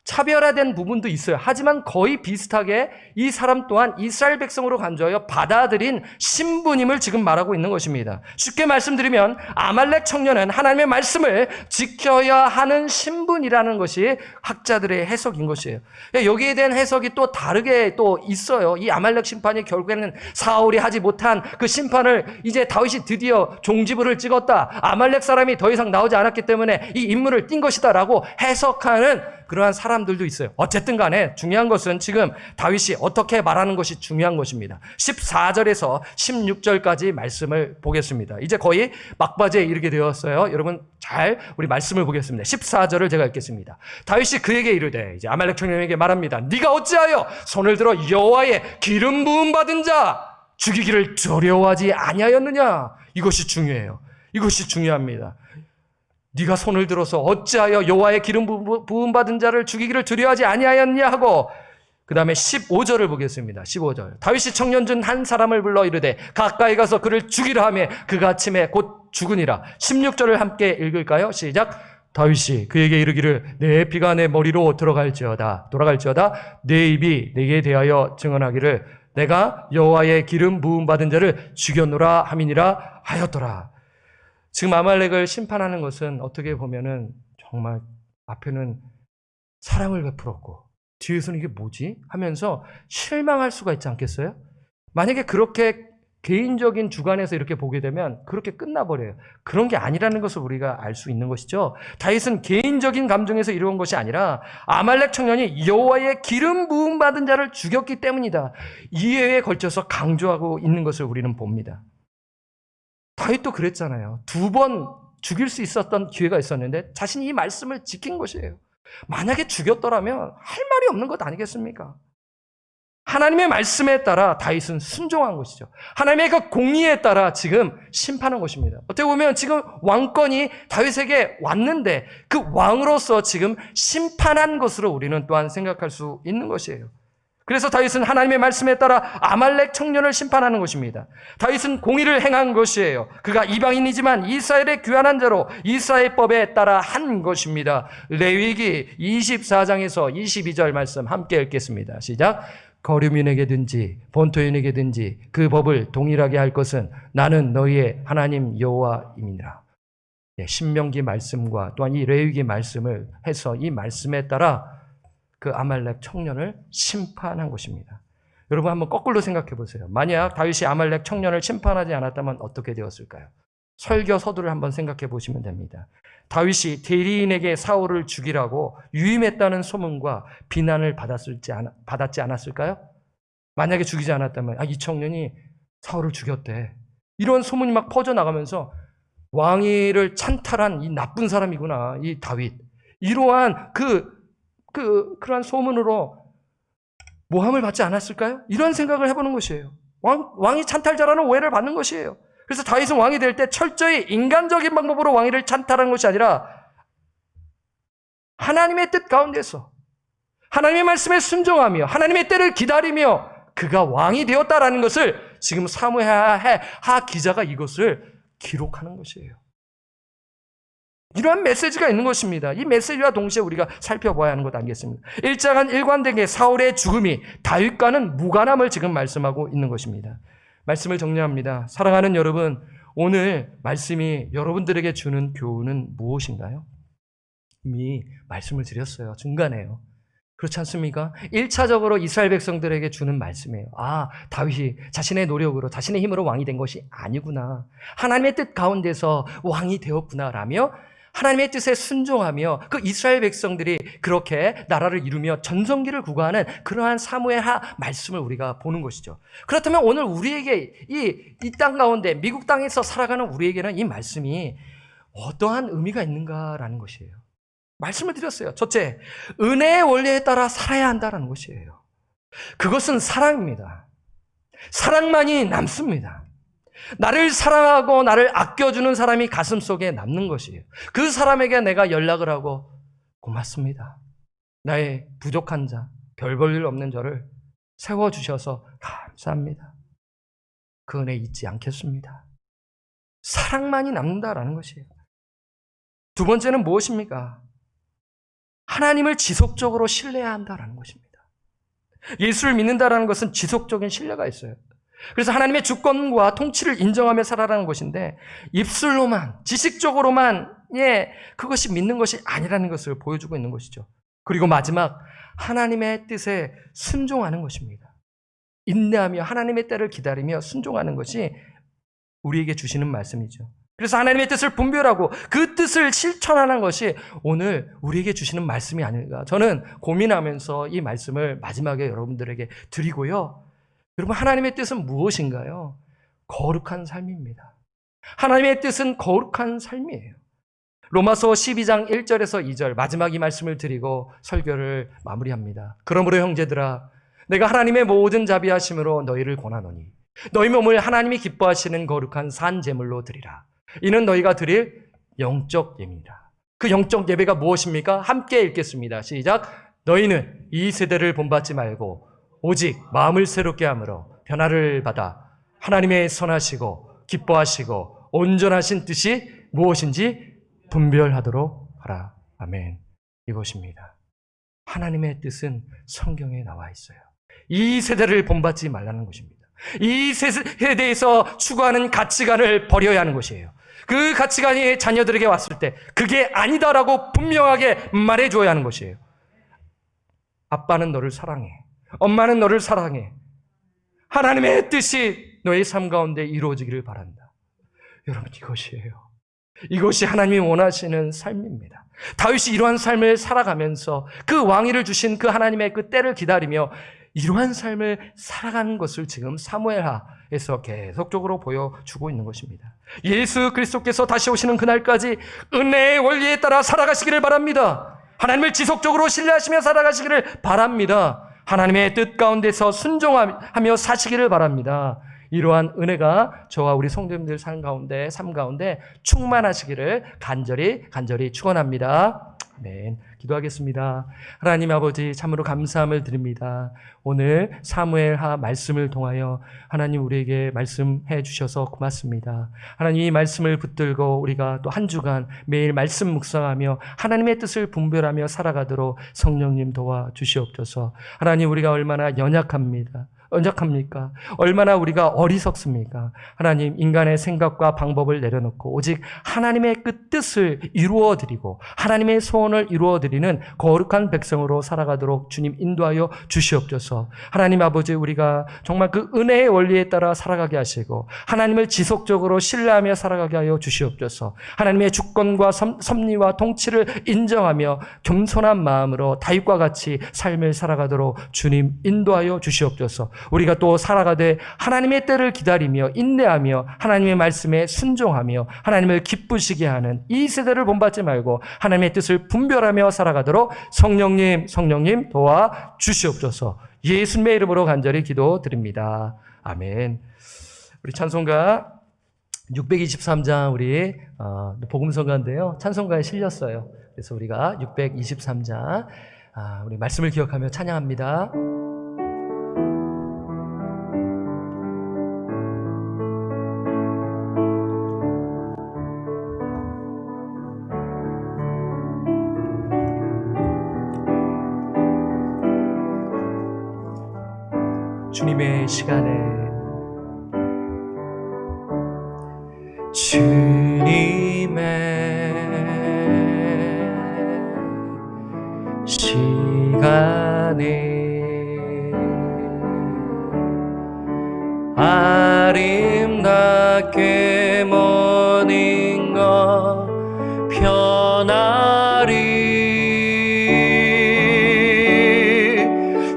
차별화된 부분도 있어요. 하지만 거의 비슷하게 이 사람 또한 이스라엘 백성으로 간주하여 받아들인 신분임을 지금 말하고 있는 것입니다. 쉽게 말씀드리면 아말렉 청년은 하나님의 말씀을 지켜야 하는 신분이라는 것이 학자들의 해석인 것이에요. 여기에 대한 해석이 또 다르게 또 있어요. 이 아말렉 심판이 결국에는 사울이 하지 못한 그 심판을 이제 다윗이 드디어 종지부를 찍었다, 아말렉 사람이 더 이상 나오지 않았기 때문에 이 임무를 띈 것이다 라고 해석하는 그러한 사람들도 있어요. 어쨌든 간에 중요한 것은 지금 다윗이 어떻게 말하는 것이 중요한 것입니다. 14절에서 16절까지 말씀을 보겠습니다. 이제 거의 막바지에 이르게 되었어요. 여러분 잘 우리 말씀을 보겠습니다. 14절을 제가 읽겠습니다. 다윗이 그에게 이르되, 이제 아말렉 청년에게 말합니다. 네가 어찌하여 손을 들어 여호와의 기름 부음 받은 자 죽이기를 두려워하지 아니하였느냐. 이것이 중요해요. 이것이 중요합니다. 네가 손을 들어서 어찌하여 여호와의 기름 부음 받은 자를 죽이기를 두려워하지 아니하였냐 하고, 그 다음에 15절을 보겠습니다. 15절. 다윗이 청년 중 한 사람을 불러 이르되 가까이 가서 그를 죽이라 하며 그가 아침에 곧 죽으니라. 16절을 함께 읽을까요? 시작. 다윗이 그에게 이르기를 내 피가 내 머리로 돌아갈지어다 내 입이 내게 대하여 증언하기를 내가 여호와의 기름 부음 받은 자를 죽였노라 함이니라 하였더라. 지금 아말렉을 심판하는 것은 어떻게 보면은 정말 앞에는 사랑을 베풀었고 뒤에서는 이게 뭐지? 하면서 실망할 수가 있지 않겠어요? 만약에 그렇게 개인적인 주관에서 이렇게 보게 되면 그렇게 끝나버려요. 그런 게 아니라는 것을 우리가 알 수 있는 것이죠. 다윗은 개인적인 감정에서 이루어온 것이 아니라 아말렉 청년이 여호와의 기름 부음 받은 자를 죽였기 때문이다. 이해에 걸쳐서 강조하고 있는 것을 우리는 봅니다. 다윗도 그랬잖아요. 2번 죽일 수 있었던 기회가 있었는데 자신이 이 말씀을 지킨 것이에요. 만약에 죽였더라면 할 말이 없는 것 아니겠습니까? 하나님의 말씀에 따라 다윗은 순종한 것이죠. 하나님의 그 공의에 따라 지금 심판한 것입니다. 어떻게 보면 지금 왕권이 다윗에게 왔는데 그 왕으로서 지금 심판한 것으로 우리는 또한 생각할 수 있는 것이에요. 그래서 다윗은 하나님의 말씀에 따라 아말렉 청년을 심판하는 것입니다. 다윗은 공의를 행한 것이에요. 그가 이방인이지만 이스라엘의 귀환한 자로 이스라엘법에 따라 한 것입니다. 레위기 24장에서 22절 말씀 함께 읽겠습니다. 시작. 거류민에게든지 본토인에게든지 그 법을 동일하게 할 것은 나는 너희의 하나님 여호와임이니라. 신명기 말씀과 또한 이 레위기 말씀을 해서 이 말씀에 따라 그 아말렉 청년을 심판한 것입니다. 여러분 한번 거꾸로 생각해 보세요. 만약 다윗이 아말렉 청년을 심판하지 않았다면 어떻게 되었을까요? 설교 서두를 한번 생각해 보시면 됩니다. 다윗이 대리인에게 사울을 죽이라고 유임했다는 소문과 비난을 받았지 않았을까요? 만약에 죽이지 않았다면 이 청년이 사울을 죽였대. 이런 소문이 막 퍼져나가면서 왕위를 찬탈한 이 나쁜 사람이구나, 이 다윗. 이러한 그러한 소문으로 모함을 받지 않았을까요? 이런 생각을 해보는 것이에요. 왕이 찬탈자라는 오해를 받는 것이에요. 그래서 다윗은 왕이 될 때 철저히 인간적인 방법으로 왕위를 찬탈한 것이 아니라 하나님의 뜻 가운데서 하나님의 말씀에 순종하며 하나님의 때를 기다리며 그가 왕이 되었다라는 것을 지금 사무엘하 기자가 이것을 기록하는 것이에요. 이러한 메시지가 있는 것입니다. 이 메시지와 동시에 우리가 살펴봐야 하는 것 아니겠습니까? 일관되게 사울의 죽음이 다윗과는 무관함을 지금 말씀하고 있는 것입니다. 말씀을 정리합니다. 사랑하는 여러분, 오늘 말씀이 여러분들에게 주는 교훈은 무엇인가요? 이미 말씀을 드렸어요. 중간에요. 그렇지 않습니까? 1차적으로 이스라엘 백성들에게 주는 말씀이에요. 다윗이 자신의 노력으로 자신의 힘으로 왕이 된 것이 아니구나. 하나님의 뜻 가운데서 왕이 되었구나라며 하나님의 뜻에 순종하며 그 이스라엘 백성들이 그렇게 나라를 이루며 전성기를 구가하는 그러한 사무엘하 말씀을 우리가 보는 것이죠. 그렇다면 오늘 우리에게 이 땅 가운데 미국 땅에서 살아가는 우리에게는 이 말씀이 어떠한 의미가 있는가라는 것이에요. 말씀을 드렸어요. 첫째, 은혜의 원리에 따라 살아야 한다는 것이에요. 그것은 사랑입니다. 사랑만이 남습니다. 나를 사랑하고 나를 아껴주는 사람이 가슴속에 남는 것이에요. 그 사람에게 내가 연락을 하고 고맙습니다. 나의 부족한 자, 별 볼 일 없는 저를 세워주셔서 감사합니다. 그 은혜 잊지 않겠습니다. 사랑만이 남는다라는 것이에요. 두 번째는 무엇입니까? 하나님을 지속적으로 신뢰해야 한다는 것입니다. 예수를 믿는다는 것은 지속적인 신뢰가 있어요. 그래서 하나님의 주권과 통치를 인정하며 살아가는 것인데 입술로만, 지식적으로만 그것이 믿는 것이 아니라는 것을 보여주고 있는 것이죠. 그리고 마지막, 하나님의 뜻에 순종하는 것입니다. 인내하며 하나님의 때를 기다리며 순종하는 것이 우리에게 주시는 말씀이죠. 그래서 하나님의 뜻을 분별하고 그 뜻을 실천하는 것이 오늘 우리에게 주시는 말씀이 아닐까. 저는 고민하면서 이 말씀을 마지막에 여러분들에게 드리고요. 여러분, 하나님의 뜻은 무엇인가요? 거룩한 삶입니다. 하나님의 뜻은 거룩한 삶이에요. 로마서 12장 1절에서 2절 마지막 이 말씀을 드리고 설교를 마무리합니다. 그러므로 형제들아, 내가 하나님의 모든 자비하심으로 너희를 권하노니 너희 몸을 하나님이 기뻐하시는 거룩한 산 제물로 드리라. 이는 너희가 드릴 영적 예배니라. 그 영적 예배가 무엇입니까? 함께 읽겠습니다. 시작. 너희는 이 세대를 본받지 말고 오직 마음을 새롭게 함으로 변화를 받아 하나님의 선하시고 기뻐하시고 온전하신 뜻이 무엇인지 분별하도록 하라. 아멘. 이것입니다. 하나님의 뜻은 성경에 나와 있어요. 이 세대를 본받지 말라는 것입니다. 이 세대에서 추구하는 가치관을 버려야 하는 것이에요. 그 가치관이 자녀들에게 왔을 때 그게 아니다라고 분명하게 말해줘야 하는 것이에요. 아빠는 너를 사랑해. 엄마는 너를 사랑해. 하나님의 뜻이 너의 삶 가운데 이루어지기를 바란다. 여러분, 이것이에요. 이것이 하나님이 원하시는 삶입니다. 다윗이 이러한 삶을 살아가면서 그 왕위를 주신 그 하나님의 그 때를 기다리며 이러한 삶을 살아가는 것을 지금 사무엘하에서 계속적으로 보여주고 있는 것입니다. 예수 그리스도께서 다시 오시는 그날까지 은혜의 원리에 따라 살아가시기를 바랍니다. 하나님을 지속적으로 신뢰하시며 살아가시기를 바랍니다. 하나님의 뜻 가운데서 순종하며 사시기를 바랍니다. 이러한 은혜가 저와 우리 성도님들 삶 가운데 충만하시기를 간절히 축원합니다. 아멘. 기도하겠습니다. 하나님 아버지, 참으로 감사함을 드립니다. 오늘 사무엘하 말씀을 통하여 하나님 우리에게 말씀해 주셔서 고맙습니다. 하나님, 이 말씀을 붙들고 우리가 또 한 주간 매일 말씀 묵상하며 하나님의 뜻을 분별하며 살아가도록 성령님 도와주시옵소서. 하나님, 우리가 얼마나 연약합니까? 얼마나 우리가 어리석습니까? 하나님, 인간의 생각과 방법을 내려놓고 오직 하나님의 그 뜻을 이루어드리고 하나님의 소원을 이루어드리는 거룩한 백성으로 살아가도록 주님 인도하여 주시옵소서. 하나님 아버지, 우리가 정말 그 은혜의 원리에 따라 살아가게 하시고 하나님을 지속적으로 신뢰하며 살아가게 하여 주시옵소서. 하나님의 주권과 섭리와 통치를 인정하며 겸손한 마음으로 다윗과 같이 삶을 살아가도록 주님 인도하여 주시옵소서. 우리가 또 살아가되 하나님의 때를 기다리며 인내하며 하나님의 말씀에 순종하며 하나님을 기쁘시게 하는 이 세대를 본받지 말고 하나님의 뜻을 분별하며 살아가도록 성령님 도와주시옵소서. 예수님의 이름으로 간절히 기도드립니다. 아멘. 우리 찬송가 623장 우리 복음성가인데요. 찬송가에 실렸어요. 그래서 우리가 623장 우리 말씀을 기억하며 찬양합니다. 주님의 시간에 주님의 시간에 아름답게 모든 것 편하리.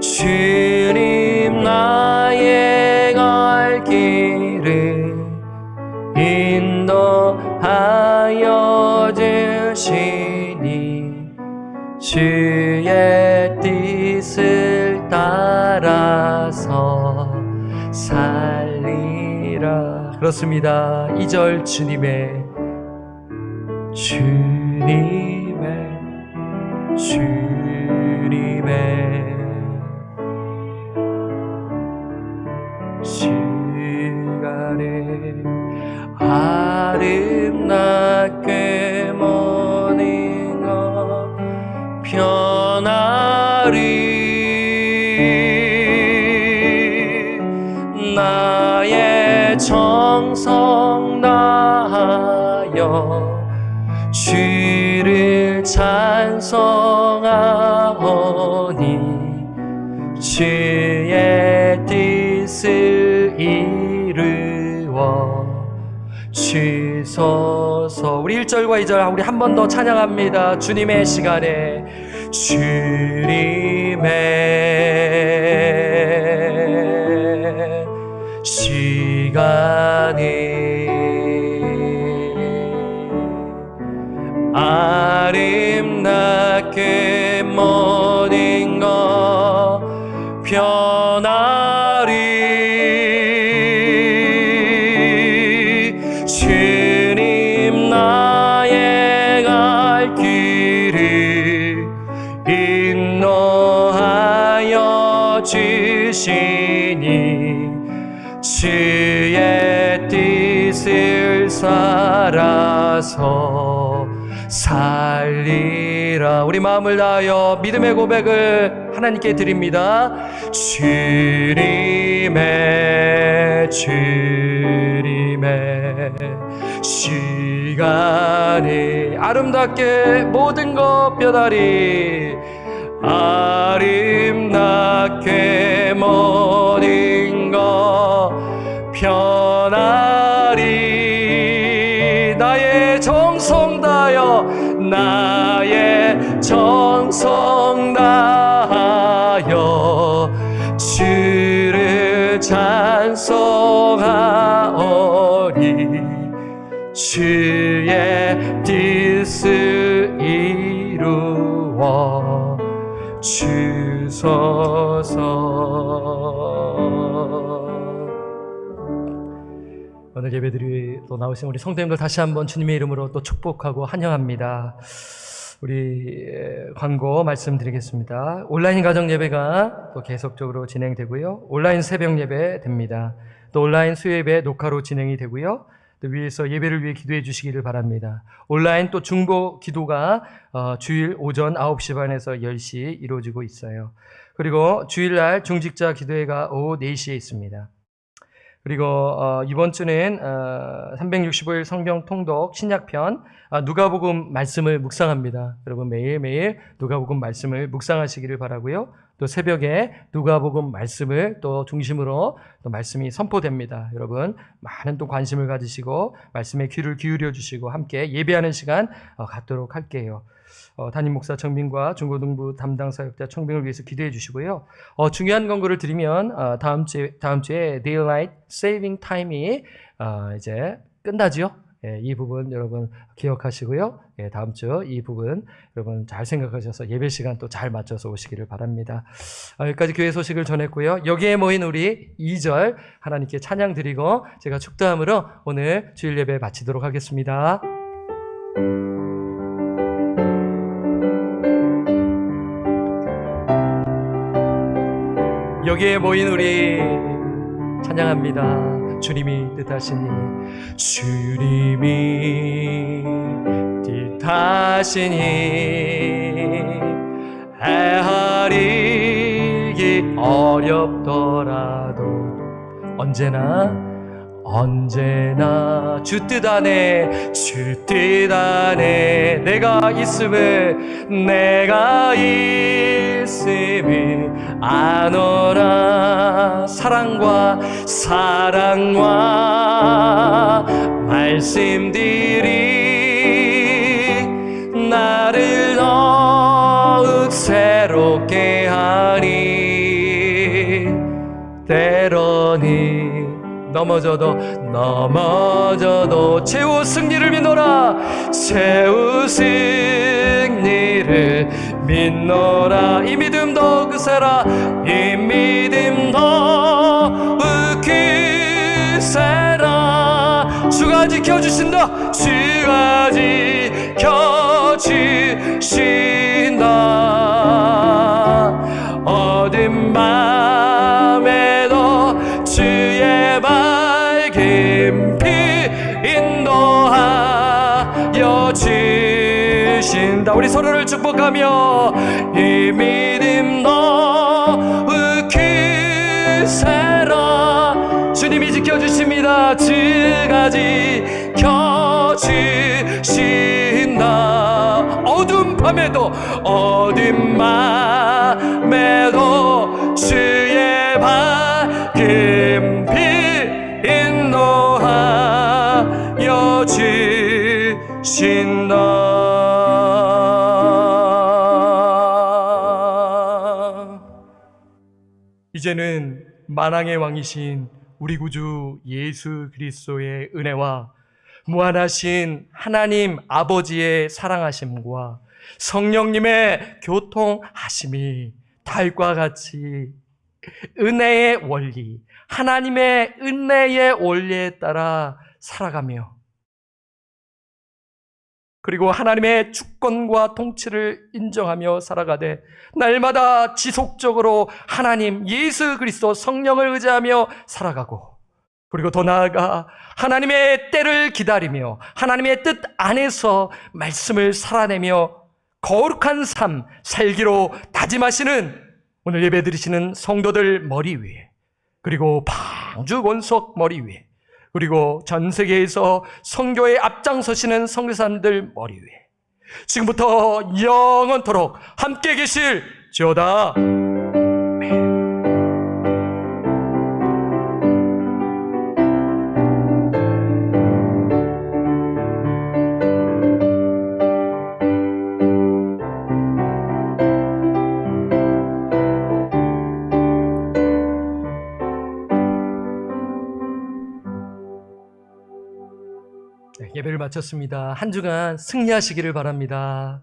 주님 나의 갈 길을 인도하여 주시니 주의 뜻을 따라서 살리라. 그렇습니다. 2절 주님의 시간에 아름답게 모든 것 편하리. 나의 정성 다하여 주를 찬송하오니 주의 뜻을 이루어 주소서. 우리 1절과 2절 우리 한 번 더 찬양합니다. 주님의 시간에 주님의 시간에 아름답게 모든 것 편하리. 주님 나의 갈 길을 인도하여 주시니 주의 뜻을 살아서 살리라. 우리 마음을 다하여 믿음의 고백을 하나님께 드립니다. 주님의 시간이 아름답게 모든 것 변하리. 아름답게 모든 것 변하리. 나의 정성 다하여 주를 찬송하오니. 주의 뜻을 이루어 주소서. 오늘 예배드리 또 나오신 우리 성도님들 다시 한번 주님의 이름으로 또 축복하고 환영합니다. 우리 광고 말씀드리겠습니다. 온라인 가정 예배가 또 계속적으로 진행되고요. 온라인 새벽 예배 됩니다. 또 온라인 수요 예배 녹화로 진행이 되고요. 또 위에서 예배를 위해 기도해 주시기를 바랍니다. 온라인 또 중보 기도가 주일 오전 9시 반에서 10시 이루어지고 있어요. 그리고 주일날 중직자 기도회가 오후 4시에 있습니다. 그리고 이번 주는 365일 성경 통독 신약편 누가복음 말씀을 묵상합니다. 여러분 매일매일 누가복음 말씀을 묵상하시기를 바라고요. 또 새벽에 누가복음 말씀을 또 중심으로 또 말씀이 선포됩니다. 여러분 많은 또 관심을 가지시고 말씀에 귀를 기울여 주시고 함께 예배하는 시간 갖도록 할게요. 담임 목사 정빈과 중고등부 담당 사역자 청빙을 위해서 기도해 주시고요. 중요한 권고를 드리면 다음 주에 Daylight Saving Time이 이제 끝나지요. 예, 이 부분 여러분 기억하시고요. 예, 다음 주 이 부분 여러분 잘 생각하셔서 예배 시간 또 잘 맞춰서 오시기를 바랍니다. 여기까지 교회 소식을 전했고요. 여기에 모인 우리 2절 하나님께 찬양 드리고 제가 축도함으로 오늘 주일 예배 마치도록 하겠습니다. 여기에 모인 우리 찬양합니다. 주님이 뜻하시니 주님이 뜻하시니 헤아리기 어렵더라도 언제나 주 뜻 안에 내가 있음을 아노라. 사랑과 말씀들이 나를 더욱 새롭게 하니. 때로니 넘어져도 최후 승리를 믿노라. 이 믿음 더욱 크세라. 이 믿음 더욱 크세라. 주가 지켜주신다. 주가 지켜주신다. 어둠 밤에도 주의 밝은 피 인도하여 주신다. 우리 서로를 축복하며 이 믿음 더욱 크세라. 주님이 지켜주십니다. 주가 지켜주신다. 어둠 밤에도 주의 밝은 피 인도하여 주신다. 이제는 만왕의 왕이신 우리 구주 예수 그리스도의 은혜와 무한하신 하나님 아버지의 사랑하심과 성령님의 교통하심이 달과 같이 은혜의 원리, 하나님의 은혜의 원리에 따라 살아가며 그리고 하나님의 주권과 통치를 인정하며 살아가되 날마다 지속적으로 하나님 예수 그리스도 성령을 의지하며 살아가고 그리고 더 나아가 하나님의 때를 기다리며 하나님의 뜻 안에서 말씀을 살아내며 거룩한 삶 살기로 다짐하시는 오늘 예배드리시는 성도들 머리 위에, 그리고 방주 원석 머리 위에, 그리고 전 세계에서 선교에 앞장서시는 선교사님들 머리 위에 지금부터 영원토록 함께 계실지어다. 예배를 마쳤습니다. 한 주간 승리하시기를 바랍니다.